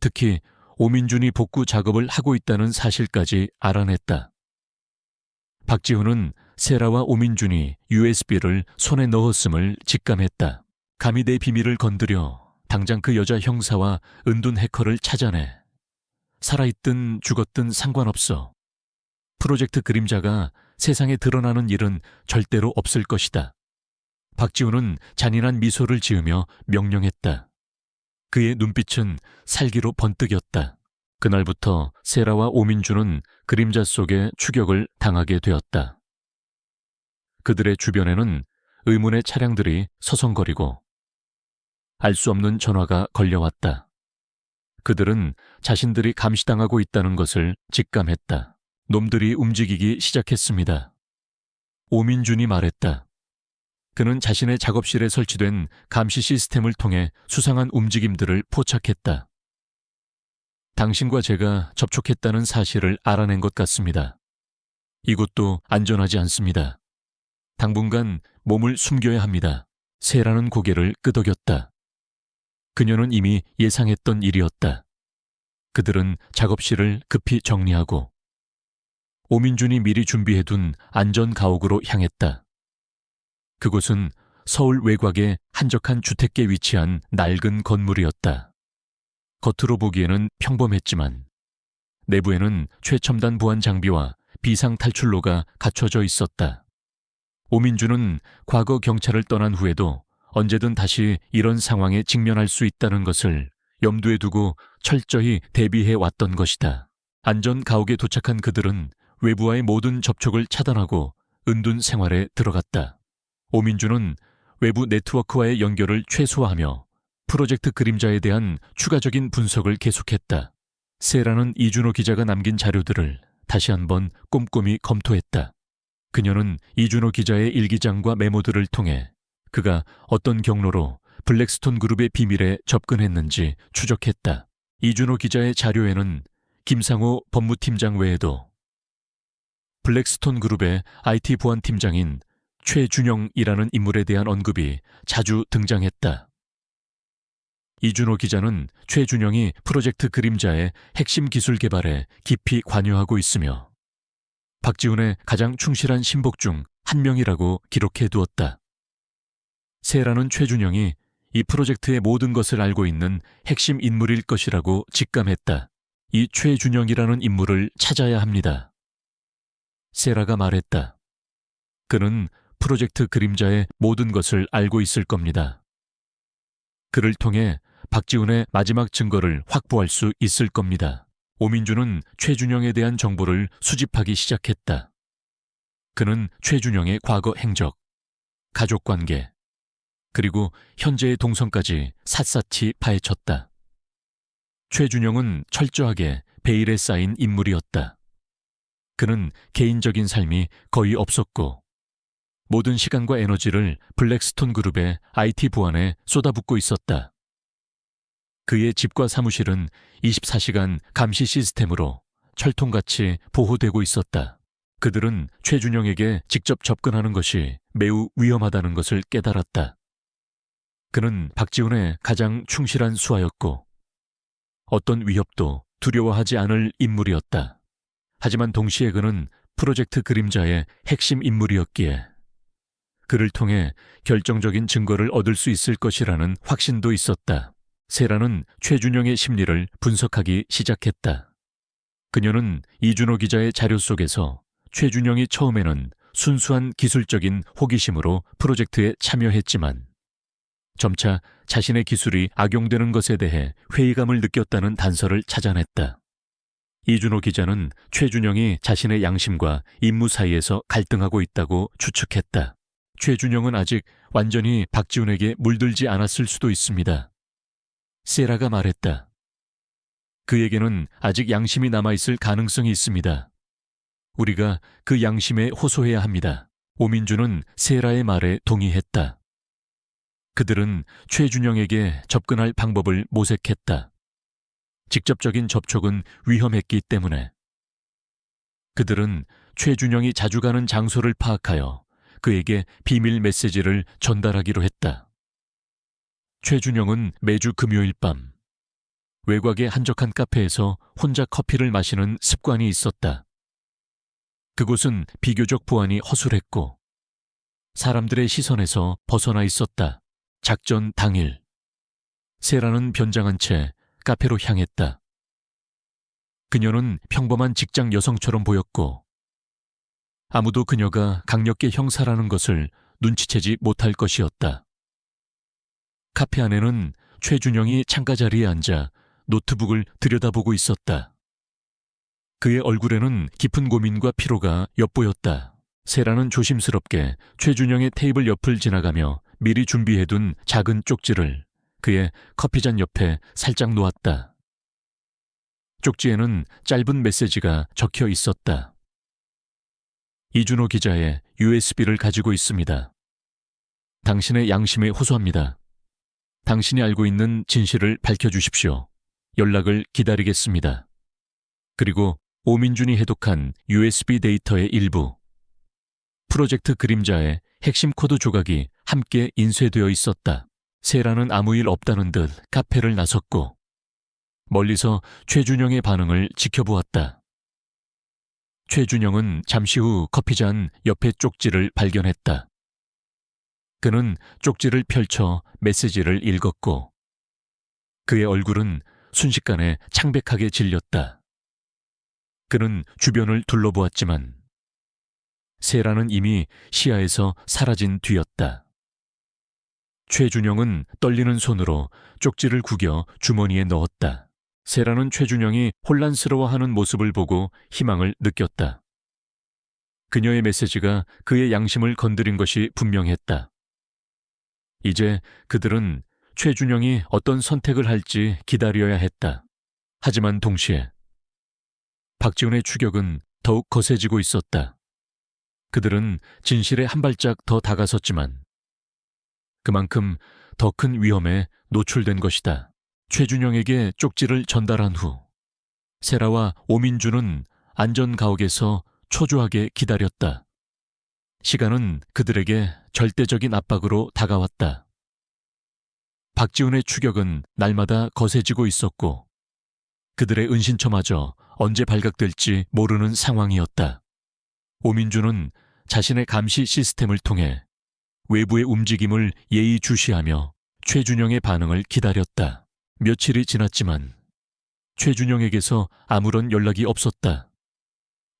특히 오민준이 복구 작업을 하고 있다는 사실까지 알아냈다. 박지훈은 세라와 오민준이 USB를 손에 넣었음을 직감했다. 감히 내 비밀을 건드려 당장 그 여자 형사와 은둔 해커를 찾아내. 살아있든 죽었든 상관없어. 프로젝트 그림자가 세상에 드러나는 일은 절대로 없을 것이다. 박지훈은 잔인한 미소를 지으며 명령했다. 그의 눈빛은 살기로 번뜩였다. 그날부터 세라와 오민준은 그림자 속에 추격을 당하게 되었다. 그들의 주변에는 의문의 차량들이 서성거리고 알 수 없는 전화가 걸려왔다. 그들은 자신들이 감시당하고 있다는 것을 직감했다. 놈들이 움직이기 시작했습니다. 오민준이 말했다. 그는 자신의 작업실에 설치된 감시 시스템을 통해 수상한 움직임들을 포착했다. 당신과 제가 접촉했다는 사실을 알아낸 것 같습니다. 이곳도 안전하지 않습니다. 당분간 몸을 숨겨야 합니다. 세라는 고개를 끄덕였다. 그녀는 이미 예상했던 일이었다. 그들은 작업실을 급히 정리하고 오민준이 미리 준비해둔 안전가옥으로 향했다. 그곳은 서울 외곽의 한적한 주택가에 위치한 낡은 건물이었다. 겉으로 보기에는 평범했지만 내부에는 최첨단 보안 장비와 비상 탈출로가 갖춰져 있었다. 오민준은 과거 경찰을 떠난 후에도 언제든 다시 이런 상황에 직면할 수 있다는 것을 염두에 두고 철저히 대비해 왔던 것이다. 안전 가옥에 도착한 그들은 외부와의 모든 접촉을 차단하고 은둔 생활에 들어갔다. 오민준은 외부 네트워크와의 연결을 최소화하며 프로젝트 그림자에 대한 추가적인 분석을 계속했다. 세라는 이준호 기자가 남긴 자료들을 다시 한번 꼼꼼히 검토했다. 그녀는 이준호 기자의 일기장과 메모들을 통해 그가 어떤 경로로 블랙스톤 그룹의 비밀에 접근했는지 추적했다. 이준호 기자의 자료에는 김상호 법무팀장 외에도 블랙스톤 그룹의 IT 보안팀장인 최준영이라는 인물에 대한 언급이 자주 등장했다. 이준호 기자는 최준영이 프로젝트 그림자의 핵심 기술 개발에 깊이 관여하고 있으며 박지훈의 가장 충실한 신복 중 한 명이라고 기록해 두었다. 세라는 최준영이 이 프로젝트의 모든 것을 알고 있는 핵심 인물일 것이라고 직감했다. 이 최준영이라는 인물을 찾아야 합니다. 세라가 말했다. 그는 프로젝트 그림자의 모든 것을 알고 있을 겁니다. 그를 통해 박지훈의 마지막 증거를 확보할 수 있을 겁니다. 오민준은 최준영에 대한 정보를 수집하기 시작했다. 그는 최준영의 과거 행적, 가족관계, 그리고 현재의 동선까지 샅샅이 파헤쳤다. 최준영은 철저하게 베일에 쌓인 인물이었다. 그는 개인적인 삶이 거의 없었고 모든 시간과 에너지를 블랙스톤 그룹의 IT 보안에 쏟아붓고 있었다. 그의 집과 사무실은 24시간 감시 시스템으로 철통같이 보호되고 있었다. 그들은 최준영에게 직접 접근하는 것이 매우 위험하다는 것을 깨달았다. 그는 박지훈의 가장 충실한 수하였고 어떤 위협도 두려워하지 않을 인물이었다. 하지만 동시에 그는 프로젝트 그림자의 핵심 인물이었기에 그를 통해 결정적인 증거를 얻을 수 있을 것이라는 확신도 있었다. 세라는 최준영의 심리를 분석하기 시작했다. 그녀는 이준호 기자의 자료 속에서 최준영이 처음에는 순수한 기술적인 호기심으로 프로젝트에 참여했지만 점차 자신의 기술이 악용되는 것에 대해 회의감을 느꼈다는 단서를 찾아냈다. 이준호 기자는 최준영이 자신의 양심과 임무 사이에서 갈등하고 있다고 추측했다. 최준영은 아직 완전히 박지훈에게 물들지 않았을 수도 있습니다. 세라가 말했다. 그에게는 아직 양심이 남아있을 가능성이 있습니다. 우리가 그 양심에 호소해야 합니다. 오민주는 세라의 말에 동의했다. 그들은 최준영에게 접근할 방법을 모색했다. 직접적인 접촉은 위험했기 때문에. 그들은 최준영이 자주 가는 장소를 파악하여 그에게 비밀 메시지를 전달하기로 했다. 최준영은 매주 금요일 밤 외곽의 한적한 카페에서 혼자 커피를 마시는 습관이 있었다. 그곳은 비교적 보안이 허술했고 사람들의 시선에서 벗어나 있었다. 작전 당일 세라는 변장한 채 카페로 향했다. 그녀는 평범한 직장 여성처럼 보였고 아무도 그녀가 강력계 형사라는 것을 눈치채지 못할 것이었다. 카페 안에는 최준영이 창가 자리에 앉아 노트북을 들여다보고 있었다. 그의 얼굴에는 깊은 고민과 피로가 엿보였다. 세라는 조심스럽게 최준영의 테이블 옆을 지나가며 미리 준비해둔 작은 쪽지를 그의 커피잔 옆에 살짝 놓았다. 쪽지에는 짧은 메시지가 적혀 있었다. 이준호 기자의 USB를 가지고 있습니다. 당신의 양심에 호소합니다. 당신이 알고 있는 진실을 밝혀주십시오. 연락을 기다리겠습니다. 그리고 오민준이 해독한 USB 데이터의 일부, 프로젝트 그림자의 핵심 코드 조각이 함께 인쇄되어 있었다. 세라는 아무 일 없다는 듯 카페를 나섰고 멀리서 최준영의 반응을 지켜보았다. 최준영은 잠시 후 커피잔 옆에 쪽지를 발견했다. 그는 쪽지를 펼쳐 메시지를 읽었고 그의 얼굴은 순식간에 창백하게 질렸다. 그는 주변을 둘러보았지만 세라는 이미 시야에서 사라진 뒤였다. 최준영은 떨리는 손으로 쪽지를 구겨 주머니에 넣었다. 세라는 최준영이 혼란스러워하는 모습을 보고 희망을 느꼈다. 그녀의 메시지가 그의 양심을 건드린 것이 분명했다. 이제 그들은 최준영이 어떤 선택을 할지 기다려야 했다. 하지만 동시에 박지훈의 추격은 더욱 거세지고 있었다. 그들은 진실에 한 발짝 더 다가섰지만 그만큼 더 큰 위험에 노출된 것이다. 최준영에게 쪽지를 전달한 후 세라와 오민주는 안전가옥에서 초조하게 기다렸다. 시간은 그들에게 절대적인 압박으로 다가왔다. 박지훈의 추격은 날마다 거세지고 있었고 그들의 은신처마저 언제 발각될지 모르는 상황이었다. 오민주는 자신의 감시 시스템을 통해 외부의 움직임을 예의주시하며 최준영의 반응을 기다렸다. 며칠이 지났지만 최준영에게서 아무런 연락이 없었다.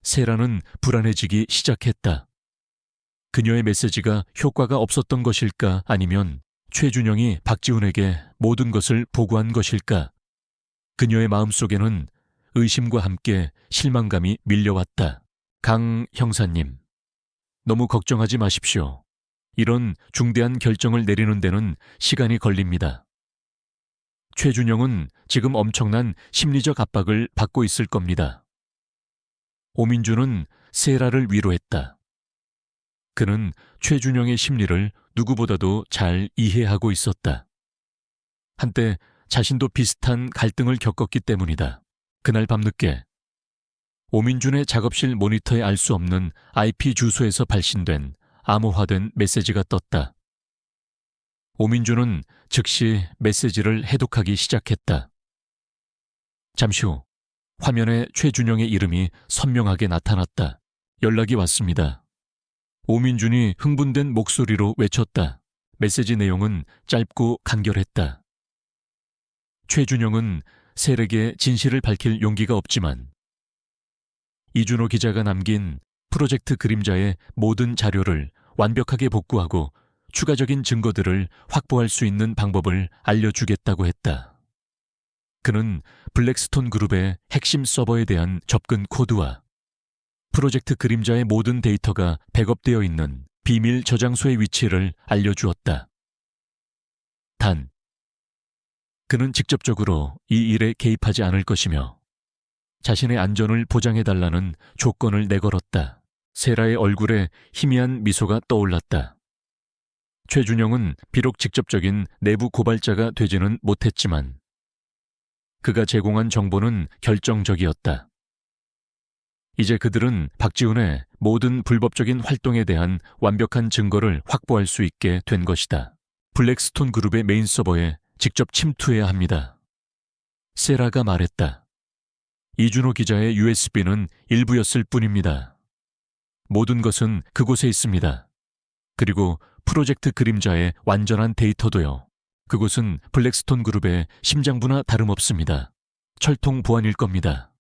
세라는 불안해지기 시작했다. 그녀의 메시지가 효과가 없었던 것일까 아니면 최준영이 박지훈에게 모든 것을 보고한 것일까? 그녀의 마음속에는 의심과 함께 실망감이 밀려왔다. 강 형사님, 너무 걱정하지 마십시오. 이런 중대한 결정을 내리는 데는 시간이 걸립니다. 최준영은 지금 엄청난 심리적 압박을 받고 있을 겁니다. 오민주는 세라를 위로했다. 그는 최준영의 심리를 누구보다도 잘 이해하고 있었다. 한때 자신도 비슷한 갈등을 겪었기 때문이다. 그날 밤늦게 오민준의 작업실 모니터에 알 수 없는 IP 주소에서 발신된 암호화된 메시지가 떴다. 오민준은 즉시 메시지를 해독하기 시작했다. 잠시 후 화면에 최준영의 이름이 선명하게 나타났다. 연락이 왔습니다. 오민준이 흥분된 목소리로 외쳤다. 메시지 내용은 짧고 간결했다. 최준영은 세력의 진실을 밝힐 용기가 없지만 이준호 기자가 남긴 프로젝트 그림자의 모든 자료를 완벽하게 복구하고 추가적인 증거들을 확보할 수 있는 방법을 알려주겠다고 했다. 그는 블랙스톤 그룹의 핵심 서버에 대한 접근 코드와 프로젝트 그림자의 모든 데이터가 백업되어 있는 비밀 저장소의 위치를 알려주었다. 단, 그는 직접적으로 이 일에 개입하지 않을 것이며 자신의 안전을 보장해달라는 조건을 내걸었다. 세라의 얼굴에 희미한 미소가 떠올랐다. 최준영은 비록 직접적인 내부 고발자가 되지는 못했지만 그가 제공한 정보는 결정적이었다. 이제 그들은 박지훈의 모든 불법적인 활동에 대한 완벽한 증거를 확보할 수 있게 된 것이다. 블랙스톤 그룹의 메인 서버에 직접 침투해야 합니다. 세라가 말했다. 이준호 기자의 USB는 일부였을 뿐입니다. 모든 것은 그곳에 있습니다. 그리고 프로젝트 그림자의 완전한 데이터도요. 그곳은 블랙스톤 그룹의 심장부나 다름없습니다. 철통 보안일 겁니다.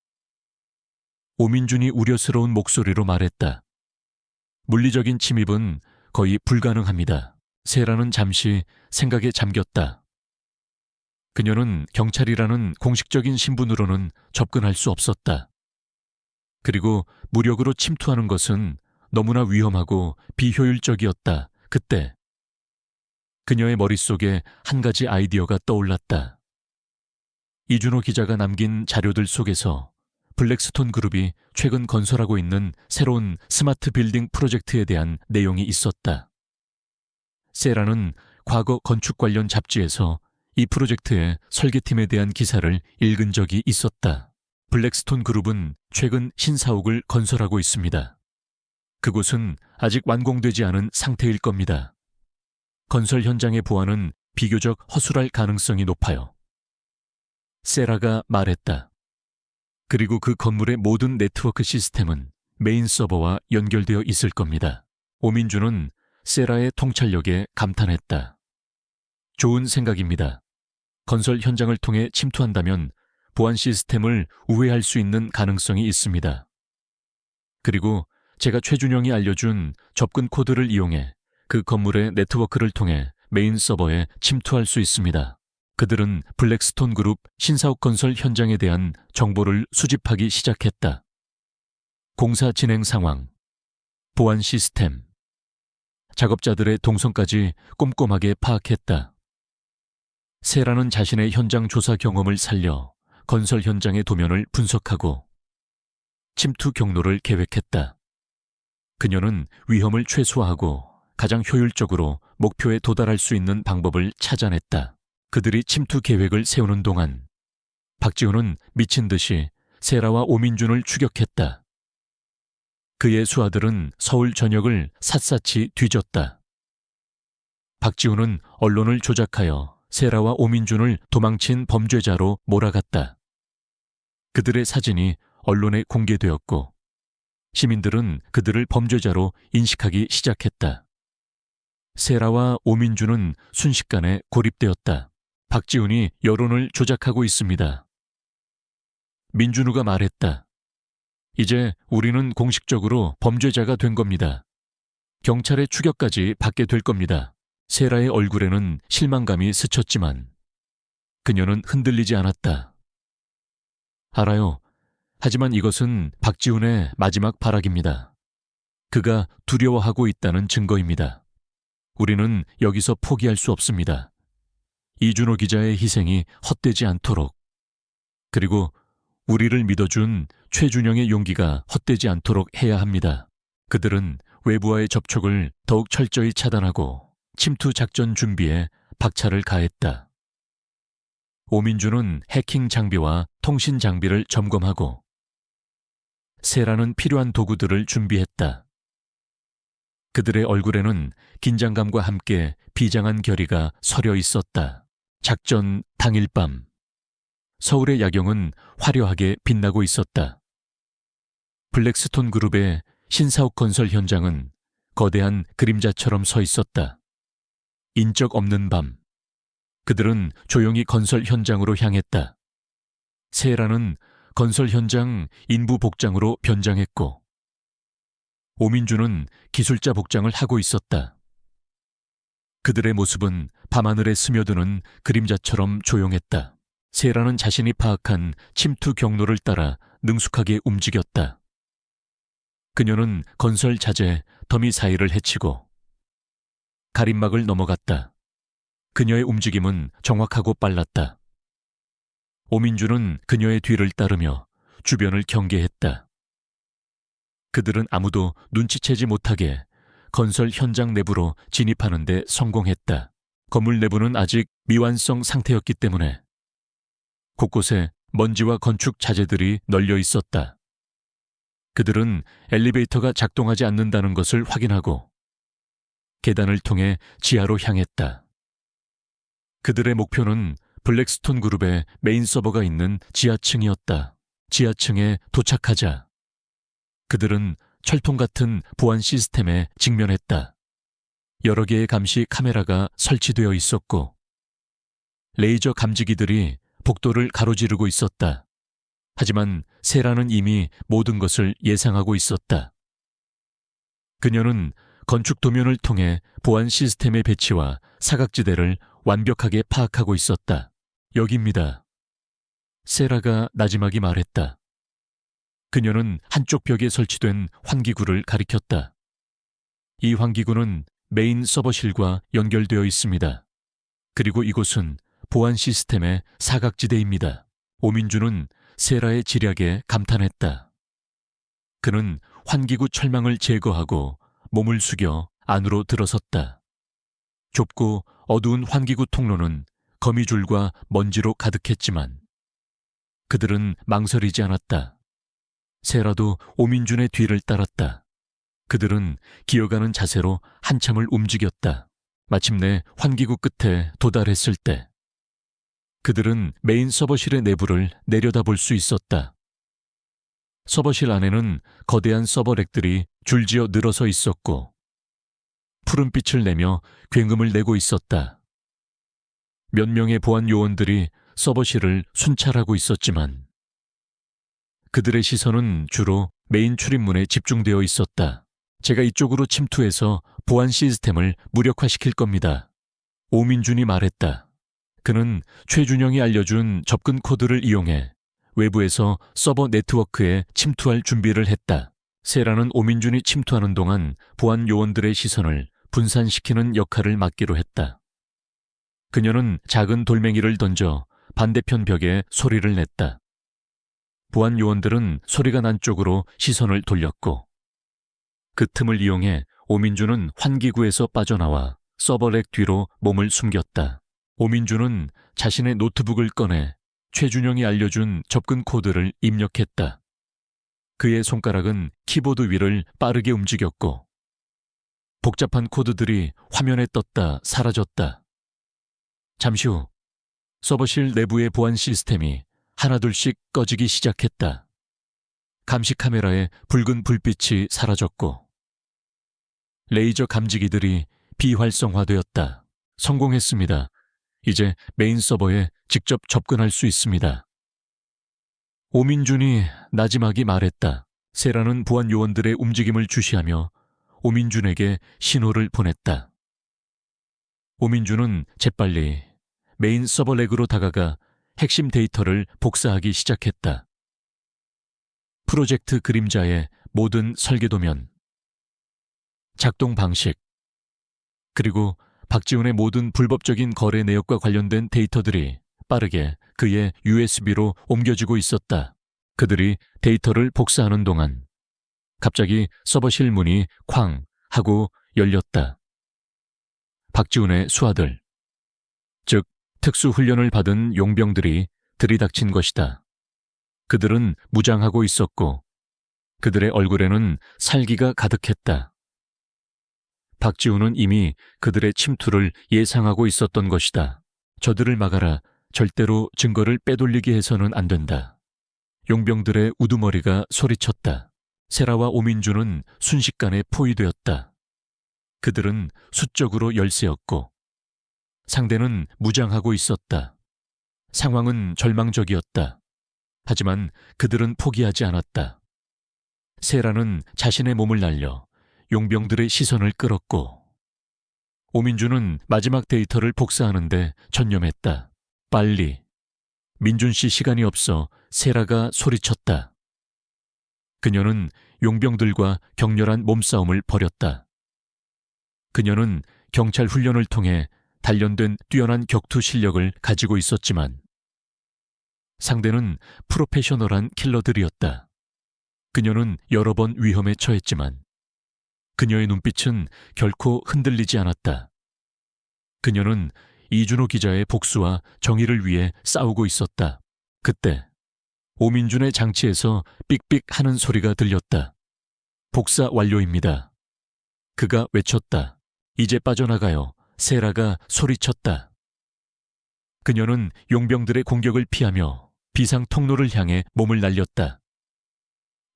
오민준이 우려스러운 목소리로 말했다. 물리적인 침입은 거의 불가능합니다. 세라는 잠시 생각에 잠겼다. 그녀는 경찰이라는 공식적인 신분으로는 접근할 수 없었다. 그리고 무력으로 침투하는 것은 너무나 위험하고 비효율적이었다. 그때 그녀의 머릿속에 한 가지 아이디어가 떠올랐다. 이준호 기자가 남긴 자료들 속에서 블랙스톤 그룹이 최근 건설하고 있는 새로운 스마트 빌딩 프로젝트에 대한 내용이 있었다. 세라는 과거 건축 관련 잡지에서 이 프로젝트의 설계팀에 대한 기사를 읽은 적이 있었다. 블랙스톤 그룹은 최근 신사옥을 건설하고 있습니다. 그곳은 아직 완공되지 않은 상태일 겁니다. 건설 현장의 보안은 비교적 허술할 가능성이 높아요. 세라가 말했다. 그리고 그 건물의 모든 네트워크 시스템은 메인 서버와 연결되어 있을 겁니다. 오민준은 세라의 통찰력에 감탄했다. 좋은 생각입니다. 건설 현장을 통해 침투한다면 보안 시스템을 우회할 수 있는 가능성이 있습니다. 그리고 제가 최준영이 알려준 접근 코드를 이용해 그 건물의 네트워크를 통해 메인 서버에 침투할 수 있습니다. 그들은 블랙스톤 그룹 신사옥 건설 현장에 대한 정보를 수집하기 시작했다. 공사 진행 상황, 보안 시스템, 작업자들의 동선까지 꼼꼼하게 파악했다. 세라는 자신의 현장 조사 경험을 살려 건설 현장의 도면을 분석하고 침투 경로를 계획했다. 그녀는 위험을 최소화하고 가장 효율적으로 목표에 도달할 수 있는 방법을 찾아냈다. 그들이 침투 계획을 세우는 동안 박지훈은 미친 듯이 세라와 오민준을 추격했다. 그의 수하들은 서울 전역을 샅샅이 뒤졌다. 박지훈은 언론을 조작하여 세라와 오민준을 도망친 범죄자로 몰아갔다. 그들의 사진이 언론에 공개되었고 시민들은 그들을 범죄자로 인식하기 시작했다. 세라와 오민준은 순식간에 고립되었다. 박지훈이 여론을 조작하고 있습니다. 민준우가 말했다. 이제 우리는 공식적으로 범죄자가 된 겁니다. 경찰의 추격까지 받게 될 겁니다. 세라의 얼굴에는 실망감이 스쳤지만 그녀는 흔들리지 않았다. 알아요. 하지만 이것은 박지훈의 마지막 발악입니다. 그가 두려워하고 있다는 증거입니다. 우리는 여기서 포기할 수 없습니다. 이준호 기자의 희생이 헛되지 않도록. 그리고 우리를 믿어준 최준영의 용기가 헛되지 않도록 해야 합니다. 그들은 외부와의 접촉을 더욱 철저히 차단하고 침투 작전 준비에 박차를 가했다. 오민주는 해킹 장비와 통신 장비를 점검하고 세라는 필요한 도구들을 준비했다. 그들의 얼굴에는 긴장감과 함께 비장한 결의가 서려 있었다. 작전 당일 밤, 서울의 야경은 화려하게 빛나고 있었다. 블랙스톤 그룹의 신사옥 건설 현장은 거대한 그림자처럼 서 있었다. 인적 없는 밤, 그들은 조용히 건설 현장으로 향했다. 세라는 건설 현장 인부 복장으로 변장했고 오민주는 기술자 복장을 하고 있었다. 그들의 모습은 밤하늘에 스며드는 그림자처럼 조용했다. 세라는 자신이 파악한 침투 경로를 따라 능숙하게 움직였다. 그녀는 건설 자재 더미 사이를 헤치고 가림막을 넘어갔다. 그녀의 움직임은 정확하고 빨랐다. 오민주는 그녀의 뒤를 따르며 주변을 경계했다. 그들은 아무도 눈치채지 못하게 건설 현장 내부로 진입하는 데 성공했다. 건물 내부는 아직 미완성 상태였기 때문에 곳곳에 먼지와 건축 자재들이 널려 있었다. 그들은 엘리베이터가 작동하지 않는다는 것을 확인하고 계단을 통해 지하로 향했다. 그들의 목표는 블랙스톤 그룹의 메인 서버가 있는 지하층이었다. 지하층에 도착하자 그들은 철통 같은 보안 시스템에 직면했다. 여러 개의 감시 카메라가 설치되어 있었고 레이저 감지기들이 복도를 가로지르고 있었다. 하지만 세라는 이미 모든 것을 예상하고 있었다. 그녀는 건축 도면을 통해 보안 시스템의 배치와 사각지대를 완벽하게 파악하고 있었다. 여기입니다. 세라가 나지막이 말했다. 그녀는 한쪽 벽에 설치된 환기구를 가리켰다. 이 환기구는 메인 서버실과 연결되어 있습니다. 그리고 이곳은 보안 시스템의 사각지대입니다. 오민주는 세라의 지략에 감탄했다. 그는 환기구 철망을 제거하고 몸을 숙여 안으로 들어섰다. 좁고 어두운 환기구 통로는 거미줄과 먼지로 가득했지만 그들은 망설이지 않았다. 세라도 오민준의 뒤를 따랐다. 그들은 기어가는 자세로 한참을 움직였다. 마침내 환기구 끝에 도달했을 때 그들은 메인 서버실의 내부를 내려다볼 수 있었다. 서버실 안에는 거대한 서버렉들이 줄지어 늘어서 있었고 푸른빛을 내며 굉음을 내고 있었다. 몇 명의 보안 요원들이 서버실을 순찰하고 있었지만 그들의 시선은 주로 메인 출입문에 집중되어 있었다. 제가 이쪽으로 침투해서 보안 시스템을 무력화시킬 겁니다. 오민준이 말했다. 그는 최준영이 알려준 접근 코드를 이용해 외부에서 서버 네트워크에 침투할 준비를 했다. 세라는 오민준이 침투하는 동안 보안 요원들의 시선을 분산시키는 역할을 맡기로 했다. 그녀는 작은 돌멩이를 던져 반대편 벽에 소리를 냈다. 보안 요원들은 소리가 난 쪽으로 시선을 돌렸고 그 틈을 이용해 오민주는 환기구에서 빠져나와 서버렉 뒤로 몸을 숨겼다. 오민주는 자신의 노트북을 꺼내 최준영이 알려준 접근 코드를 입력했다. 그의 손가락은 키보드 위를 빠르게 움직였고 복잡한 코드들이 화면에 떴다 사라졌다. 잠시 후 서버실 내부의 보안 시스템이 하나둘씩 꺼지기 시작했다. 감시 카메라의 붉은 불빛이 사라졌고 레이저 감지기들이 비활성화되었다. 성공했습니다. 이제 메인 서버에 직접 접근할 수 있습니다. 오민준이 나지막이 말했다. 세라는 보안 요원들의 움직임을 주시하며 오민준에게 신호를 보냈다. 오민준은 재빨리 메인 서버 렉으로 다가가 핵심 데이터를 복사하기 시작했다. 프로젝트 그림자의 모든 설계도면, 작동 방식, 그리고 박지훈의 모든 불법적인 거래 내역과 관련된 데이터들이 빠르게 그의 USB로 옮겨지고 있었다. 그들이 데이터를 복사하는 동안 갑자기 서버실 문이 쾅 하고 열렸다. 박지훈의 수하들, 즉 특수훈련을 받은 용병들이 들이닥친 것이다. 그들은 무장하고 있었고 그들의 얼굴에는 살기가 가득했다. 박지훈은 이미 그들의 침투를 예상하고 있었던 것이다. 저들을 막아라. 절대로 증거를 빼돌리게 해서는 안 된다. 용병들의 우두머리가 소리쳤다. 세라와 오민주는 순식간에 포위되었다. 그들은 수적으로 열세였고 상대는 무장하고 있었다. 상황은 절망적이었다. 하지만 그들은 포기하지 않았다. 세라는 자신의 몸을 날려 용병들의 시선을 끌었고 오민주는 마지막 데이터를 복사하는데 전념했다. 빨리. 민준 씨 시간이 없어 세라가 소리쳤다. 그녀는 용병들과 격렬한 몸싸움을 벌였다. 그녀는 경찰 훈련을 통해 단련된 뛰어난 격투 실력을 가지고 있었지만 상대는 프로페셔널한 킬러들이었다. 그녀는 여러 번 위험에 처했지만 그녀의 눈빛은 결코 흔들리지 않았다. 그녀는 이준호 기자의 복수와 정의를 위해 싸우고 있었다. 그때 오민준의 장치에서 삑삑 하는 소리가 들렸다. 복사 완료입니다. 그가 외쳤다. 이제 빠져나가요. 세라가 소리쳤다. 그녀는 용병들의 공격을 피하며 비상 통로를 향해 몸을 날렸다.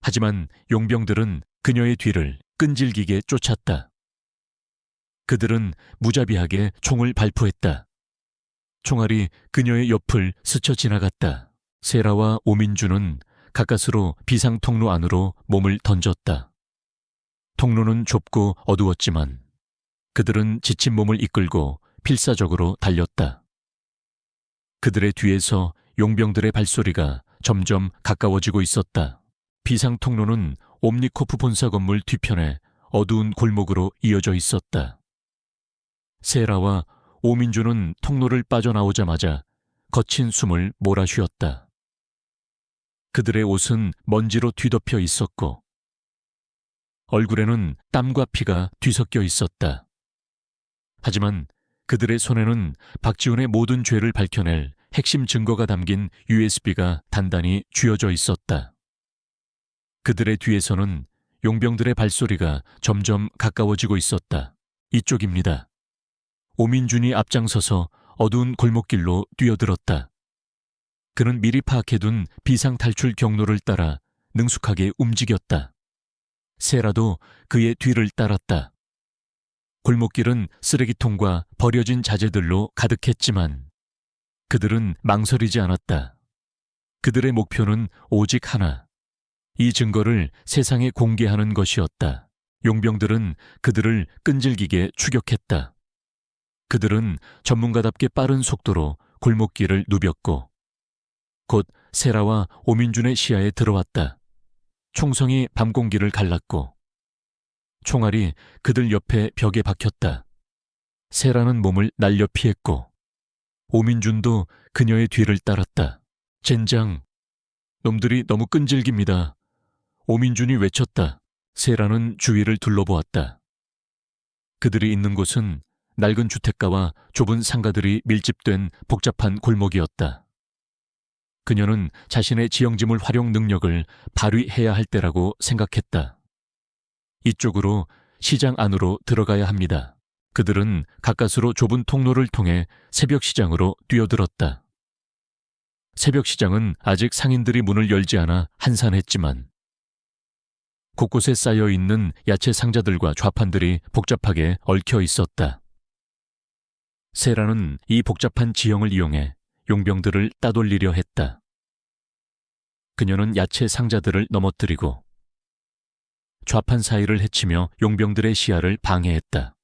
하지만 용병들은 그녀의 뒤를 끈질기게 쫓았다. 그들은 무자비하게 총을 발포했다. 총알이 그녀의 옆을 스쳐 지나갔다. 세라와 오민주는 가까스로 비상 통로 안으로 몸을 던졌다. 통로는 좁고 어두웠지만 그들은 지친 몸을 이끌고 필사적으로 달렸다. 그들의 뒤에서 용병들의 발소리가 점점 가까워지고 있었다. 비상 통로는 옴니코프 본사 건물 뒤편에 어두운 골목으로 이어져 있었다. 세라와 오민주는 통로를 빠져나오자마자 거친 숨을 몰아쉬었다. 그들의 옷은 먼지로 뒤덮여 있었고 얼굴에는 땀과 피가 뒤섞여 있었다. 하지만 그들의 손에는 박지훈의 모든 죄를 밝혀낼 핵심 증거가 담긴 USB가 단단히 쥐어져 있었다. 그들의 뒤에서는 용병들의 발소리가 점점 가까워지고 있었다. 이쪽입니다. 오민준이 앞장서서 어두운 골목길로 뛰어들었다. 그는 미리 파악해둔 비상탈출 경로를 따라 능숙하게 움직였다. 세라도 그의 뒤를 따랐다. 골목길은 쓰레기통과 버려진 자재들로 가득했지만 그들은 망설이지 않았다. 그들의 목표는 오직 하나. 이 증거를 세상에 공개하는 것이었다. 용병들은 그들을 끈질기게 추격했다. 그들은 전문가답게 빠른 속도로 골목길을 누볐고 곧 세라와 오민준의 시야에 들어왔다. 총성이 밤공기를 갈랐고 총알이 그들 옆에 벽에 박혔다. 세라는 몸을 날려 피했고 오민준도 그녀의 뒤를 따랐다. 젠장, 놈들이 너무 끈질깁니다. 오민준이 외쳤다. 세라는 주위를 둘러보았다. 그들이 있는 곳은 낡은 주택가와 좁은 상가들이 밀집된 복잡한 골목이었다. 그녀는 자신의 지형지물 활용 능력을 발휘해야 할 때라고 생각했다. 이쪽으로 시장 안으로 들어가야 합니다. 그들은 가까스로 좁은 통로를 통해 새벽시장으로 뛰어들었다. 새벽시장은 아직 상인들이 문을 열지 않아 한산했지만 곳곳에 쌓여있는 야채 상자들과 좌판들이 복잡하게 얽혀 있었다. 세라는 이 복잡한 지형을 이용해 용병들을 따돌리려 했다. 그녀는 야채 상자들을 넘어뜨리고 좌판 사이를 헤치며 용병들의 시야를 방해했다.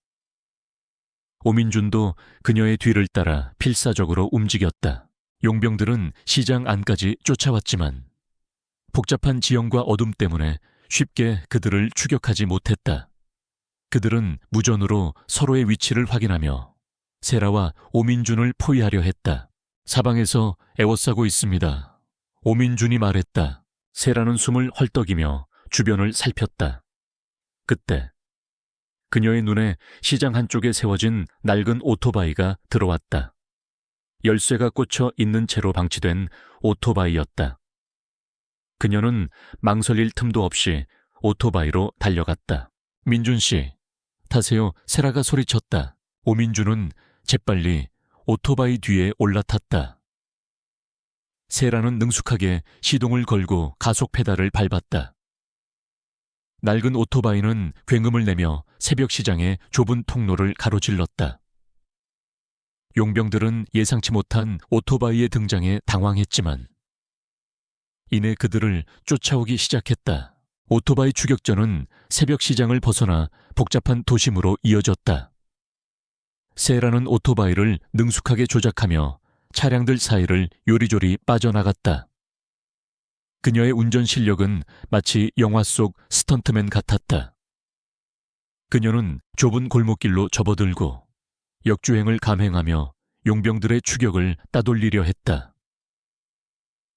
오민준도 그녀의 뒤를 따라 필사적으로 움직였다. 용병들은 시장 안까지 쫓아왔지만 복잡한 지형과 어둠 때문에 쉽게 그들을 추격하지 못했다. 그들은 무전으로 서로의 위치를 확인하며 세라와 오민준을 포위하려 했다. 사방에서 애워싸고 있습니다. 오민준이 말했다. 세라는 숨을 헐떡이며 주변을 살폈다. 그때 그녀의 눈에 시장 한쪽에 세워진 낡은 오토바이가 들어왔다. 열쇠가 꽂혀 있는 채로 방치된 오토바이였다. 그녀는 망설일 틈도 없이 오토바이로 달려갔다. 민준 씨, 타세요. 세라가 소리쳤다. 오민준은 재빨리 오토바이 뒤에 올라탔다. 세라는 능숙하게 시동을 걸고 가속 페달을 밟았다. 낡은 오토바이는 굉음을 내며 새벽 시장의 좁은 통로를 가로질렀다. 용병들은 예상치 못한 오토바이의 등장에 당황했지만 이내 그들을 쫓아오기 시작했다. 오토바이 추격전은 새벽 시장을 벗어나 복잡한 도심으로 이어졌다. 세라는 오토바이를 능숙하게 조작하며 차량들 사이를 요리조리 빠져나갔다. 그녀의 운전 실력은 마치 영화 속 스턴트맨 같았다. 그녀는 좁은 골목길로 접어들고 역주행을 감행하며 용병들의 추격을 따돌리려 했다.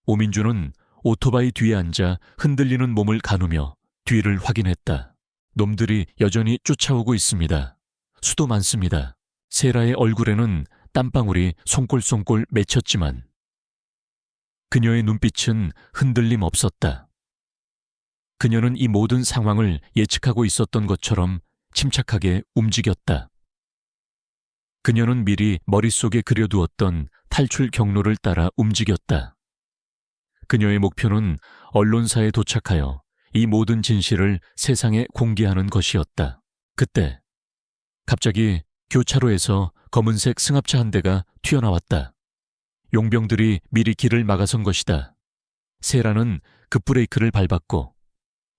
오민준은 오토바이 뒤에 앉아 흔들리는 몸을 가누며 뒤를 확인했다. 놈들이 여전히 쫓아오고 있습니다. 수도 많습니다. 세라의 얼굴에는 땀방울이 송골송골 맺혔지만 그녀의 눈빛은 흔들림 없었다. 그녀는 이 모든 상황을 예측하고 있었던 것처럼 침착하게 움직였다. 그녀는 미리 머릿속에 그려두었던 탈출 경로를 따라 움직였다. 그녀의 목표는 언론사에 도착하여 이 모든 진실을 세상에 공개하는 것이었다. 그때 갑자기 교차로에서 검은색 승합차 한 대가 튀어나왔다. 용병들이 미리 길을 막아선 것이다. 세라는 급브레이크를 밟았고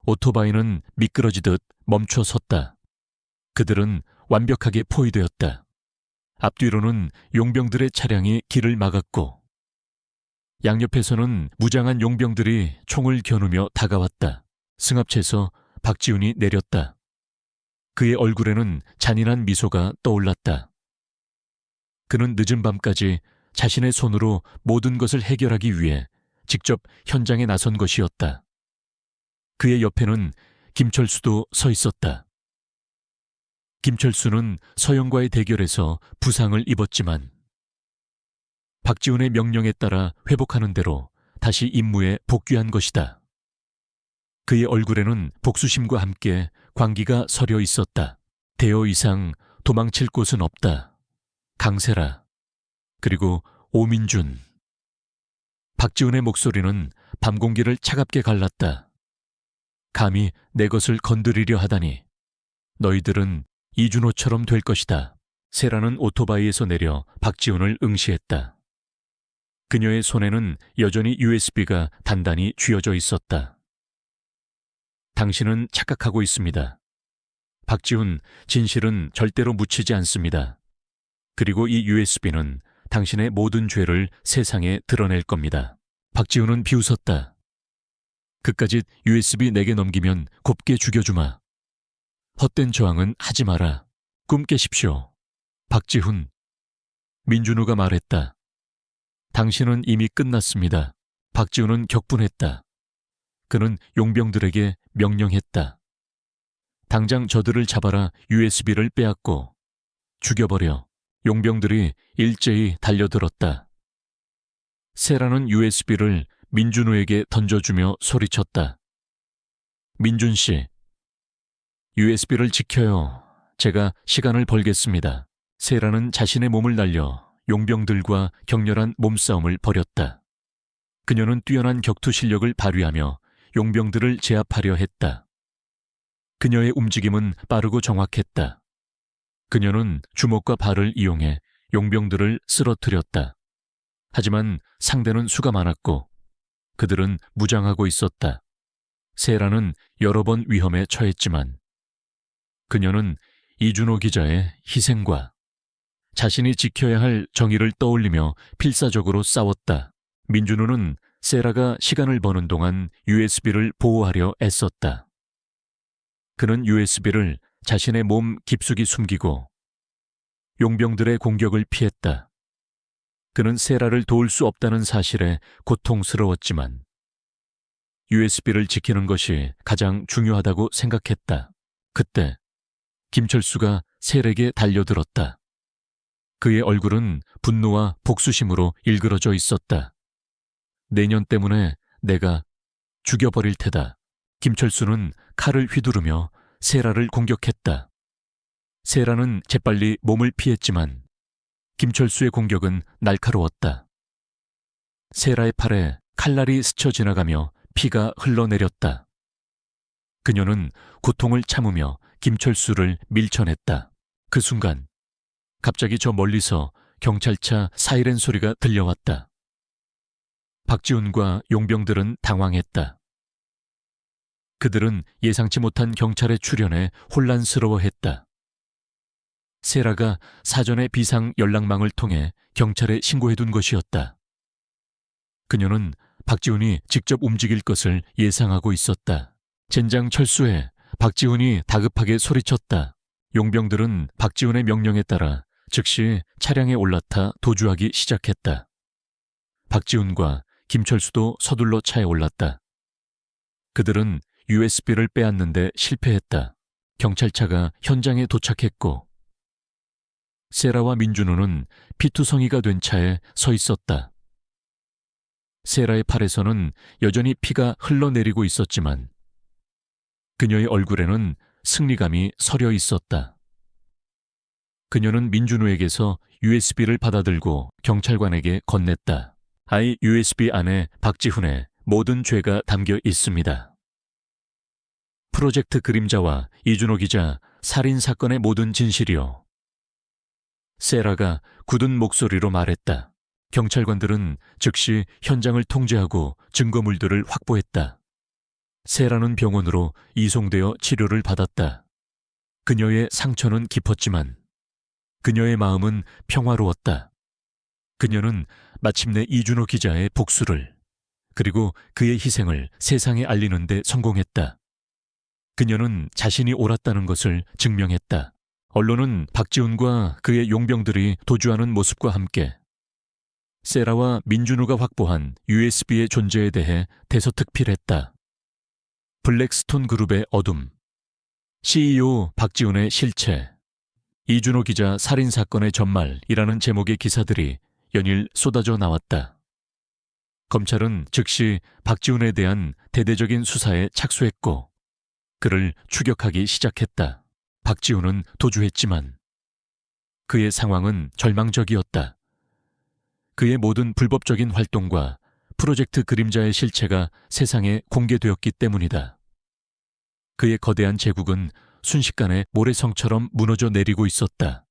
오토바이는 미끄러지듯 멈춰 섰다. 그들은 완벽하게 포위되었다. 앞뒤로는 용병들의 차량이 길을 막았고 양옆에서는 무장한 용병들이 총을 겨누며 다가왔다. 승합차에서 박지훈이 내렸다. 그의 얼굴에는 잔인한 미소가 떠올랐다. 그는 늦은 밤까지 자신의 손으로 모든 것을 해결하기 위해 직접 현장에 나선 것이었다. 그의 옆에는 김철수도 서 있었다. 김철수는 서영과의 대결에서 부상을 입었지만 박지훈의 명령에 따라 회복하는 대로 다시 임무에 복귀한 것이다. 그의 얼굴에는 복수심과 함께 광기가 서려 있었다. 대여 이상 도망칠 곳은 없다. 강세라, 그리고 오민준. 박지훈의 목소리는 밤 공기를 차갑게 갈랐다. 감히 내 것을 건드리려 하다니. 너희들은 이준호처럼 될 것이다. 세라는 오토바이에서 내려 박지훈을 응시했다. 그녀의 손에는 여전히 USB가 단단히 쥐어져 있었다. 당신은 착각하고 있습니다. 박지훈, 진실은 절대로 묻히지 않습니다. 그리고 이 USB는 당신의 모든 죄를 세상에 드러낼 겁니다. 박지훈은 비웃었다. 그까짓 USB 내게 넘기면 곱게 죽여주마. 헛된 저항은 하지 마라. 꿈 깨십시오. 박지훈. 민준우가 말했다. 당신은 이미 끝났습니다. 박지훈은 격분했다. 그는 용병들에게 명령했다. 당장 저들을 잡아라. USB를 빼앗고 죽여버려. 용병들이 일제히 달려들었다. 세라는 USB를 민준우에게 던져주며 소리쳤다. 민준 씨, USB를 지켜요. 제가 시간을 벌겠습니다. 세라는 자신의 몸을 날려 용병들과 격렬한 몸싸움을 벌였다. 그녀는 뛰어난 격투 실력을 발휘하며 용병들을 제압하려 했다. 그녀의 움직임은 빠르고 정확했다. 그녀는 주먹과 발을 이용해 용병들을 쓰러뜨렸다. 하지만 상대는 수가 많았고 그들은 무장하고 있었다. 세라는 여러 번 위험에 처했지만 그녀는 이준호 기자의 희생과 자신이 지켜야 할 정의를 떠올리며 필사적으로 싸웠다. 민준우는 세라가 시간을 버는 동안 USB를 보호하려 애썼다. 그는 USB를 자신의 몸 깊숙이 숨기고 용병들의 공격을 피했다. 그는 세라를 도울 수 없다는 사실에 고통스러웠지만 USB를 지키는 것이 가장 중요하다고 생각했다. 그때 김철수가 세락에 달려들었다. 그의 얼굴은 분노와 복수심으로 일그러져 있었다. 내년 때문에 내가 죽여버릴 테다. 김철수는 칼을 휘두르며 세라를 공격했다. 세라는 재빨리 몸을 피했지만 김철수의 공격은 날카로웠다. 세라의 팔에 칼날이 스쳐 지나가며 피가 흘러내렸다. 그녀는 고통을 참으며 김철수를 밀쳐냈다. 그 순간 갑자기 저 멀리서 경찰차 사이렌 소리가 들려왔다. 박지훈과 용병들은 당황했다. 그들은 예상치 못한 경찰의 출현에 혼란스러워했다. 세라가 사전에 비상 연락망을 통해 경찰에 신고해둔 것이었다. 그녀는 박지훈이 직접 움직일 것을 예상하고 있었다. 젠장 철수해. 박지훈이 다급하게 소리쳤다. 용병들은 박지훈의 명령에 따라 즉시 차량에 올라타 도주하기 시작했다. 박지훈과 김철수도 서둘러 차에 올랐다. 그들은 USB를 빼앗는데 실패했다. 경찰차가 현장에 도착했고 세라와 민준호는 피투성이가 된 차에 서 있었다. 세라의 팔에서는 여전히 피가 흘러내리고 있었지만 그녀의 얼굴에는 승리감이 서려 있었다. 그녀는 민준호에게서 USB를 받아들고 경찰관에게 건넸다. 이 USB 안에 박지훈의 모든 죄가 담겨 있습니다. 프로젝트 그림자와 이준호 기자 살인사건의 모든 진실이요. 세라가 굳은 목소리로 말했다. 경찰관들은 즉시 현장을 통제하고 증거물들을 확보했다. 세라는 병원으로 이송되어 치료를 받았다. 그녀의 상처는 깊었지만 그녀의 마음은 평화로웠다. 그녀는 마침내 이준호 기자의 복수를 그리고 그의 희생을 세상에 알리는 데 성공했다. 그녀는 자신이 옳았다는 것을 증명했다. 언론은 박지훈과 그의 용병들이 도주하는 모습과 함께 세라와 민준호가 확보한 USB의 존재에 대해 대서특필했다. 블랙스톤 그룹의 어둠, CEO 박지훈의 실체, 이준호 기자 살인사건의 전말이라는 제목의 기사들이 연일 쏟아져 나왔다. 검찰은 즉시 박지훈에 대한 대대적인 수사에 착수했고 그를 추격하기 시작했다. 박지훈은 도주했지만 그의 상황은 절망적이었다. 그의 모든 불법적인 활동과 프로젝트 그림자의 실체가 세상에 공개되었기 때문이다. 그의 거대한 제국은 순식간에 모래성처럼 무너져 내리고 있었다.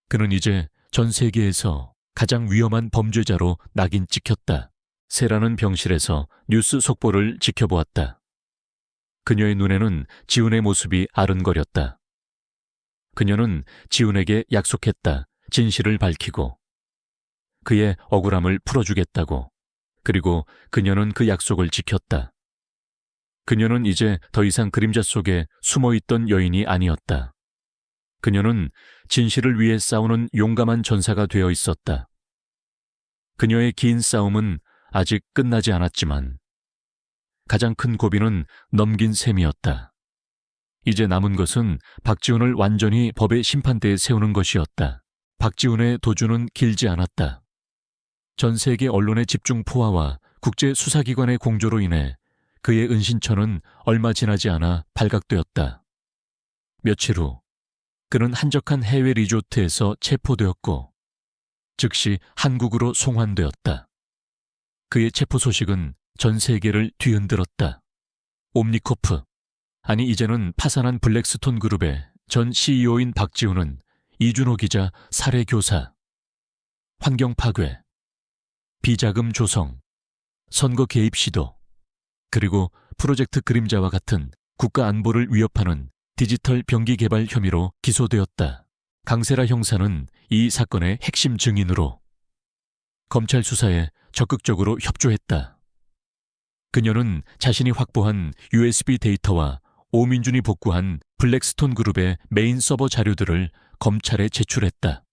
그는 이제 전 세계에서 가장 위험한 범죄자로 낙인 찍혔다. 세라는 병실에서 뉴스 속보를 지켜보았다. 그녀의 눈에는 지훈의 모습이 아른거렸다. 그녀는 지훈에게 약속했다. 진실을 밝히고 그의 억울함을 풀어주겠다고. 그리고 그녀는 그 약속을 지켰다. 그녀는 이제 더 이상 그림자 속에 숨어있던 여인이 아니었다. 그녀는 진실을 위해 싸우는 용감한 전사가 되어 있었다. 그녀의 긴 싸움은 아직 끝나지 않았지만 가장 큰 고비는 넘긴 셈이었다. 이제 남은 것은 박지훈을 완전히 법의 심판대에 세우는 것이었다. 박지훈의 도주는 길지 않았다. 전 세계 언론의 집중 포화와 국제 수사기관의 공조로 인해 그의 은신처는 얼마 지나지 않아 발각되었다. 며칠 후 그는 한적한 해외 리조트에서 체포되었고 즉시 한국으로 송환되었다. 그의 체포 소식은 전 세계를 뒤흔들었다. 옴니코프, 아니 이제는 파산한 블랙스톤 그룹의 전 CEO인 박지훈은 이준호 기자 살해 교사, 환경 파괴, 비자금 조성, 선거 개입 시도, 그리고 프로젝트 그림자와 같은 국가 안보를 위협하는 디지털 병기 개발 혐의로 기소되었다. 강세라 형사는 이 사건의 핵심 증인으로 검찰 수사에 적극적으로 협조했다. 그녀는 자신이 확보한 USB 데이터와 오민준이 복구한 블랙스톤 그룹의 메인 서버 자료들을 검찰에 제출했다.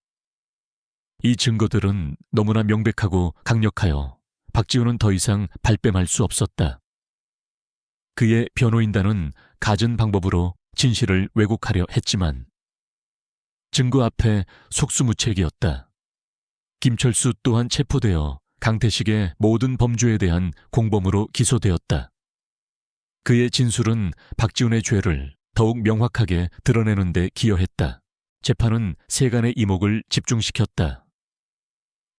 이 증거들은 너무나 명백하고 강력하여 박지훈은 더 이상 발뺌할 수 없었다. 그의 변호인단은 갖은 방법으로 진실을 왜곡하려 했지만 증거 앞에 속수무책이었다. 김철수 또한 체포되어 강태식의 모든 범죄에 대한 공범으로 기소되었다. 그의 진술은 박지훈의 죄를 더욱 명확하게 드러내는 데 기여했다. 재판은 세간의 이목을 집중시켰다.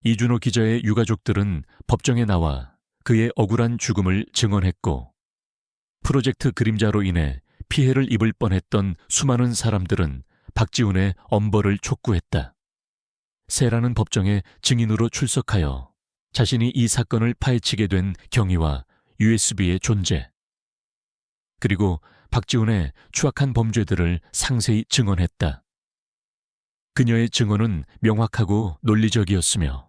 이준호 기자의 유가족들은 법정에 나와 그의 억울한 죽음을 증언했고, 프로젝트 그림자로 인해 피해를 입을 뻔했던 수많은 사람들은 박지훈의 엄벌을 촉구했다. 세라는 법정에 증인으로 출석하여 자신이 이 사건을 파헤치게 된 경위와 USB의 존재, 그리고 박지훈의 추악한 범죄들을 상세히 증언했다. 그녀의 증언은 명확하고 논리적이었으며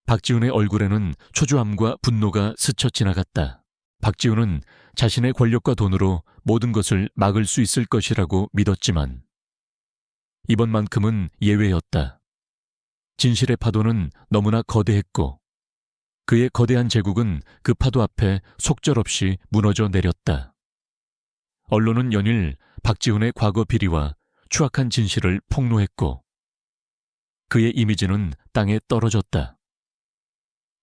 박지훈의 얼굴에는 초조함과 분노가 스쳐 지나갔다. 박지훈은 자신의 권력과 돈으로 모든 것을 막을 수 있을 것이라고 믿었지만 이번만큼은 예외였다. 진실의 파도는 너무나 거대했고 그의 거대한 제국은 그 파도 앞에 속절없이 무너져 내렸다. 언론은 연일 박지훈의 과거 비리와 추악한 진실을 폭로했고 그의 이미지는 땅에 떨어졌다.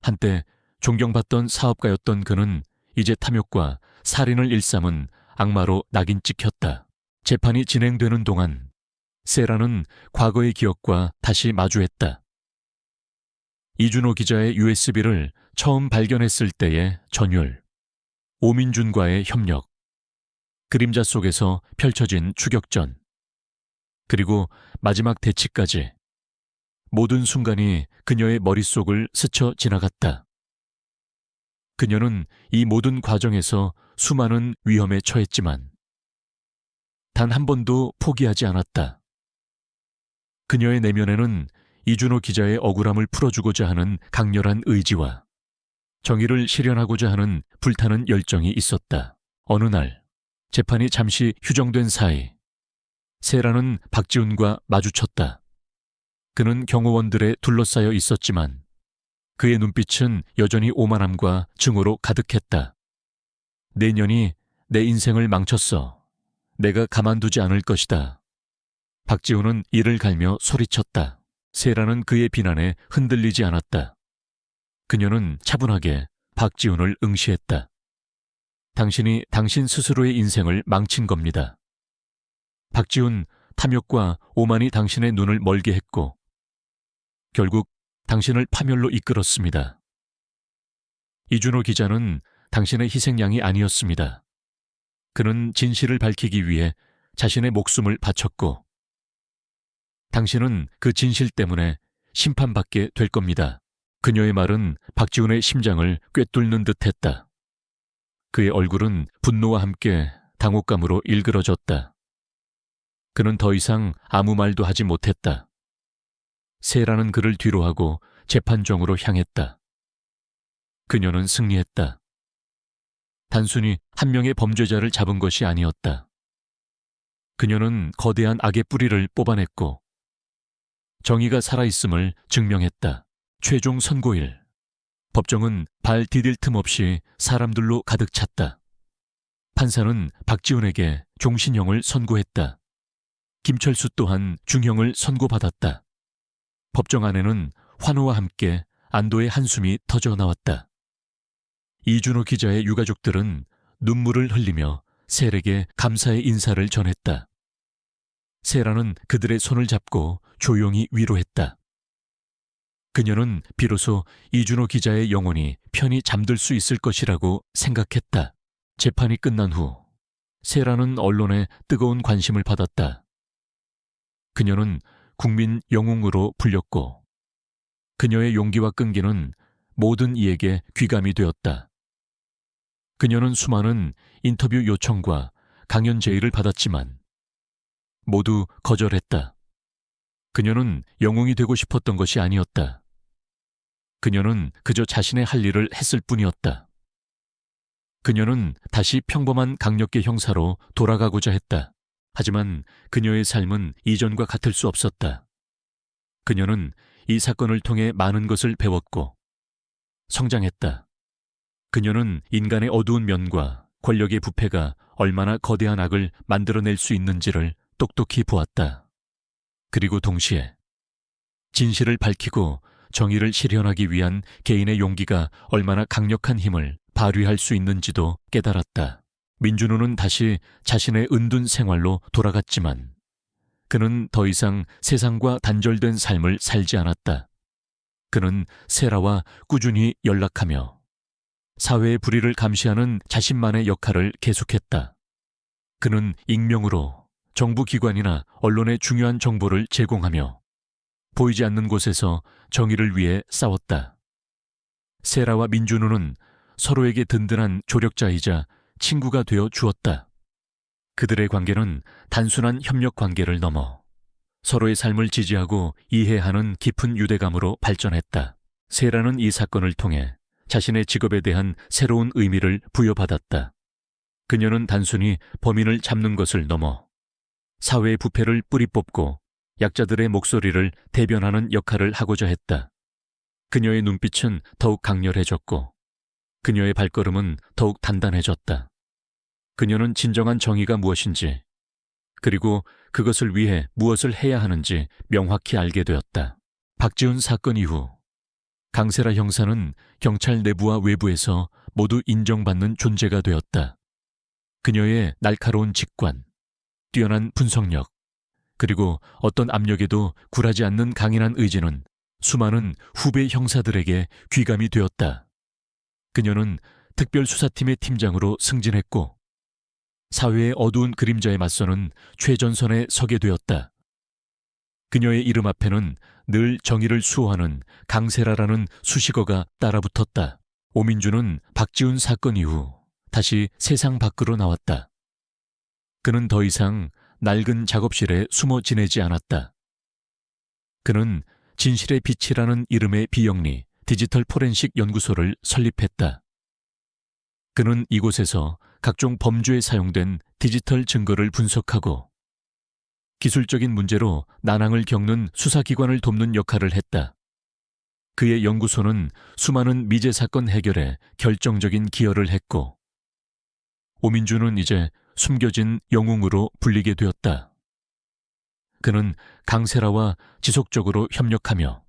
한때 존경받던 사업가였던 그는 이제 탐욕과 살인을 일삼은 악마로 낙인 찍혔다. 재판이 진행되는 동안 세라는 과거의 기억과 다시 마주했다. 이준호 기자의 USB를 처음 발견했을 때의 전율, 오민준과의 협력, 그림자 속에서 펼쳐진 추격전, 그리고 마지막 대치까지 모든 순간이 그녀의 머릿속을 스쳐 지나갔다. 그녀는 이 모든 과정에서 수많은 위험에 처했지만 단 한 번도 포기하지 않았다. 그녀의 내면에는 이준호 기자의 억울함을 풀어주고자 하는 강렬한 의지와 정의를 실현하고자 하는 불타는 열정이 있었다. 어느 날 재판이 잠시 휴정된 사이 세라는 박지훈과 마주쳤다. 그는 경호원들에 둘러싸여 있었지만 그의 눈빛은 여전히 오만함과 증오로 가득했다. 내 년이 내 인생을 망쳤어. 내가 가만두지 않을 것이다. 박지훈은 이를 갈며 소리쳤다. 세라는 그의 비난에 흔들리지 않았다. 그녀는 차분하게 박지훈을 응시했다. 당신이 당신 스스로의 인생을 망친 겁니다. 박지훈, 탐욕과 오만이 당신의 눈을 멀게 했고 결국 당신을 파멸로 이끌었습니다. 이준호 기자는 당신의 희생양이 아니었습니다. 그는 진실을 밝히기 위해 자신의 목숨을 바쳤고 당신은 그 진실 때문에 심판받게 될 겁니다. 그녀의 말은 박지훈의 심장을 꿰뚫는 듯했다. 그의 얼굴은 분노와 함께 당혹감으로 일그러졌다. 그는 더 이상 아무 말도 하지 못했다. 세라는 그를 뒤로하고 재판정으로 향했다. 그녀는 승리했다. 단순히 한 명의 범죄자를 잡은 것이 아니었다. 그녀는 거대한 악의 뿌리를 뽑아냈고 정의가 살아있음을 증명했다. 최종 선고일. 법정은 발 디딜 틈 없이 사람들로 가득 찼다. 판사는 박지훈에게 종신형을 선고했다. 김철수 또한 중형을 선고받았다. 법정 안에는 환호와 함께 안도의 한숨이 터져 나왔다. 이준호 기자의 유가족들은 눈물을 흘리며 셀에게 감사의 인사를 전했다. 세라는 그들의 손을 잡고 조용히 위로했다. 그녀는 비로소 이준호 기자의 영혼이 편히 잠들 수 있을 것이라고 생각했다. 재판이 끝난 후 세라는 언론의 뜨거운 관심을 받았다. 그녀는 국민 영웅으로 불렸고 그녀의 용기와 끈기는 모든 이에게 귀감이 되었다. 그녀는 수많은 인터뷰 요청과 강연 제의를 받았지만 모두 거절했다. 그녀는 영웅이 되고 싶었던 것이 아니었다. 그녀는 그저 자신의 할 일을 했을 뿐이었다. 그녀는 다시 평범한 강력계 형사로 돌아가고자 했다. 하지만 그녀의 삶은 이전과 같을 수 없었다. 그녀는 이 사건을 통해 많은 것을 배웠고 성장했다. 그녀는 인간의 어두운 면과 권력의 부패가 얼마나 거대한 악을 만들어낼 수 있는지를 똑똑히 보았다. 그리고 동시에 진실을 밝히고 정의를 실현하기 위한 개인의 용기가 얼마나 강력한 힘을 발휘할 수 있는지도 깨달았다. 민준호는 다시 자신의 은둔 생활로 돌아갔지만 그는 더 이상 세상과 단절된 삶을 살지 않았다. 그는 세라와 꾸준히 연락하며 사회의 불의를 감시하는 자신만의 역할을 계속했다. 그는 익명으로 정부기관이나 언론에 중요한 정보를 제공하며 보이지 않는 곳에서 정의를 위해 싸웠다. 세라와 민준호는 서로에게 든든한 조력자이자 친구가 되어 주었다. 그들의 관계는 단순한 협력 관계를 넘어 서로의 삶을 지지하고 이해하는 깊은 유대감으로 발전했다. 세라는 이 사건을 통해 자신의 직업에 대한 새로운 의미를 부여받았다. 그녀는 단순히 범인을 잡는 것을 넘어 사회의 부패를 뿌리 뽑고 약자들의 목소리를 대변하는 역할을 하고자 했다. 그녀의 눈빛은 더욱 강렬해졌고 그녀의 발걸음은 더욱 단단해졌다. 그녀는 진정한 정의가 무엇인지 그리고 그것을 위해 무엇을 해야 하는지 명확히 알게 되었다. 박지훈 사건 이후 강세라 형사는 경찰 내부와 외부에서 모두 인정받는 존재가 되었다. 그녀의 날카로운 직관, 뛰어난 분석력, 그리고 어떤 압력에도 굴하지 않는 강인한 의지는 수많은 후배 형사들에게 귀감이 되었다. 그녀는 특별수사팀의 팀장으로 승진했고 사회의 어두운 그림자에 맞서는 최전선에 서게 되었다. 그녀의 이름 앞에는 늘 정의를 수호하는 강세라라는 수식어가 따라붙었다. 오민주는 박지훈 사건 이후 다시 세상 밖으로 나왔다. 그는 더 이상 낡은 작업실에 숨어 지내지 않았다. 그는 진실의 빛이라는 이름의 비영리 디지털 포렌식 연구소를 설립했다. 그는 이곳에서 각종 범죄에 사용된 디지털 증거를 분석하고 기술적인 문제로 난항을 겪는 수사기관을 돕는 역할을 했다. 그의 연구소는 수많은 미제 사건 해결에 결정적인 기여를 했고 오민주는 이제 숨겨진 영웅으로 불리게 되었다. 그는 강세라와 지속적으로 협력하며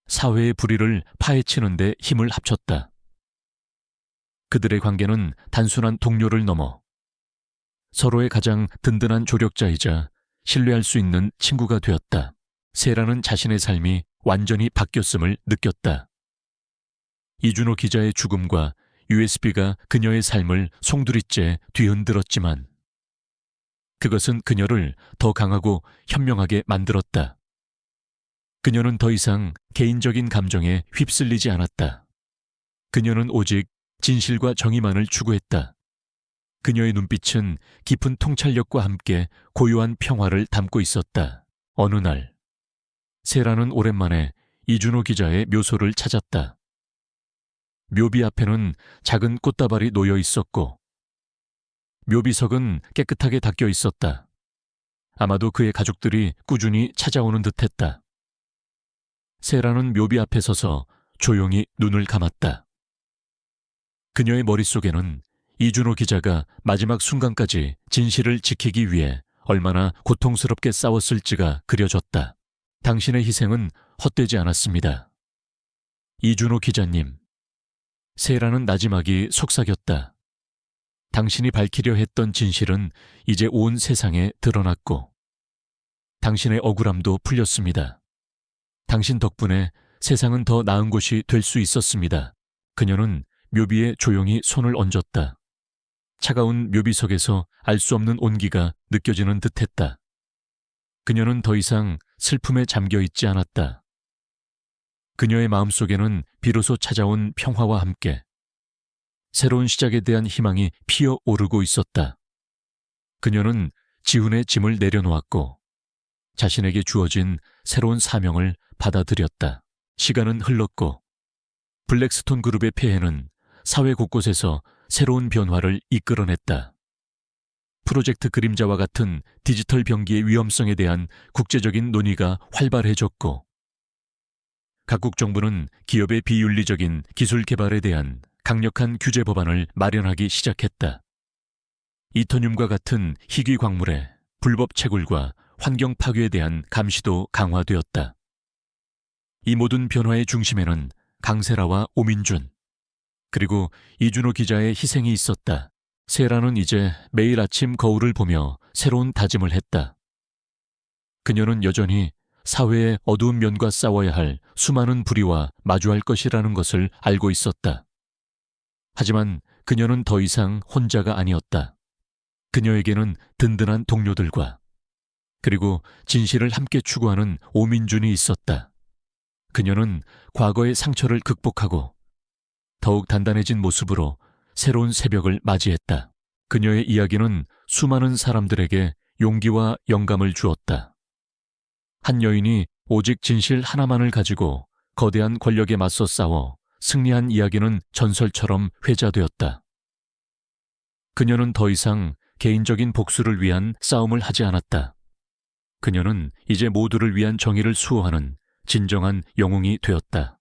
사회의 불의를 파헤치는 데 힘을 합쳤다. 그들의 관계는 단순한 동료를 넘어 서로의 가장 든든한 조력자이자 신뢰할 수 있는 친구가 되었다. 세라는 자신의 삶이 완전히 바뀌었음을 느꼈다. 이준호 기자의 죽음과 USB가 그녀의 삶을 송두리째 뒤흔들었지만 그것은 그녀를 더 강하고 현명하게 만들었다. 그녀는 더 이상 개인적인 감정에 휩쓸리지 않았다. 그녀는 오직 진실과 정의만을 추구했다. 그녀의 눈빛은 깊은 통찰력과 함께 고요한 평화를 담고 있었다. 어느 날, 세라는 오랜만에 이준호 기자의 묘소를 찾았다. 묘비 앞에는 작은 꽃다발이 놓여 있었고 묘비석은 깨끗하게 닦여 있었다. 아마도 그의 가족들이 꾸준히 찾아오는 듯했다. 세라는 묘비 앞에 서서 조용히 눈을 감았다. 그녀의 머릿속에는 이준호 기자가 마지막 순간까지 진실을 지키기 위해 얼마나 고통스럽게 싸웠을지가 그려졌다. 당신의 희생은 헛되지 않았습니다. 이준호 기자님. 세라는 나지막이 속삭였다. 당신이 밝히려 했던 진실은 이제 온 세상에 드러났고 당신의 억울함도 풀렸습니다. 당신 덕분에 세상은 더 나은 곳이 될 수 있었습니다. 그녀는 묘비에 조용히 손을 얹었다. 차가운 묘비석에서 알 수 없는 온기가 느껴지는 듯했다. 그녀는 더 이상 슬픔에 잠겨 있지 않았다. 그녀의 마음속에는 비로소 찾아온 평화와 함께 새로운 시작에 대한 희망이 피어오르고 있었다. 그녀는 지훈의 짐을 내려놓았고 자신에게 주어진 새로운 사명을 받아들였다. 시간은 흘렀고 블랙스톤 그룹의 폐해는 사회 곳곳에서 새로운 변화를 이끌어냈다. 프로젝트 그림자와 같은 디지털 병기의 위험성에 대한 국제적인 논의가 활발해졌고 각국 정부는 기업의 비윤리적인 기술 개발에 대한 강력한 규제 법안을 마련하기 시작했다. 이터늄과 같은 희귀 광물의 불법 채굴과 환경 파괴에 대한 감시도 강화되었다. 이 모든 변화의 중심에는 강세라와 오민준, 그리고 이준호 기자의 희생이 있었다. 세라는 이제 매일 아침 거울을 보며 새로운 다짐을 했다. 그녀는 여전히 사회의 어두운 면과 싸워야 할 수많은 불의와 마주할 것이라는 것을 알고 있었다. 하지만 그녀는 더 이상 혼자가 아니었다. 그녀에게는 든든한 동료들과 그리고 진실을 함께 추구하는 오민준이 있었다. 그녀는 과거의 상처를 극복하고 더욱 단단해진 모습으로 새로운 새벽을 맞이했다. 그녀의 이야기는 수많은 사람들에게 용기와 영감을 주었다. 한 여인이 오직 진실 하나만을 가지고 거대한 권력에 맞서 싸워 승리한 이야기는 전설처럼 회자되었다. 그녀는 더 이상 개인적인 복수를 위한 싸움을 하지 않았다. 그녀는 이제 모두를 위한 정의를 수호하는 진정한 영웅이 되었다.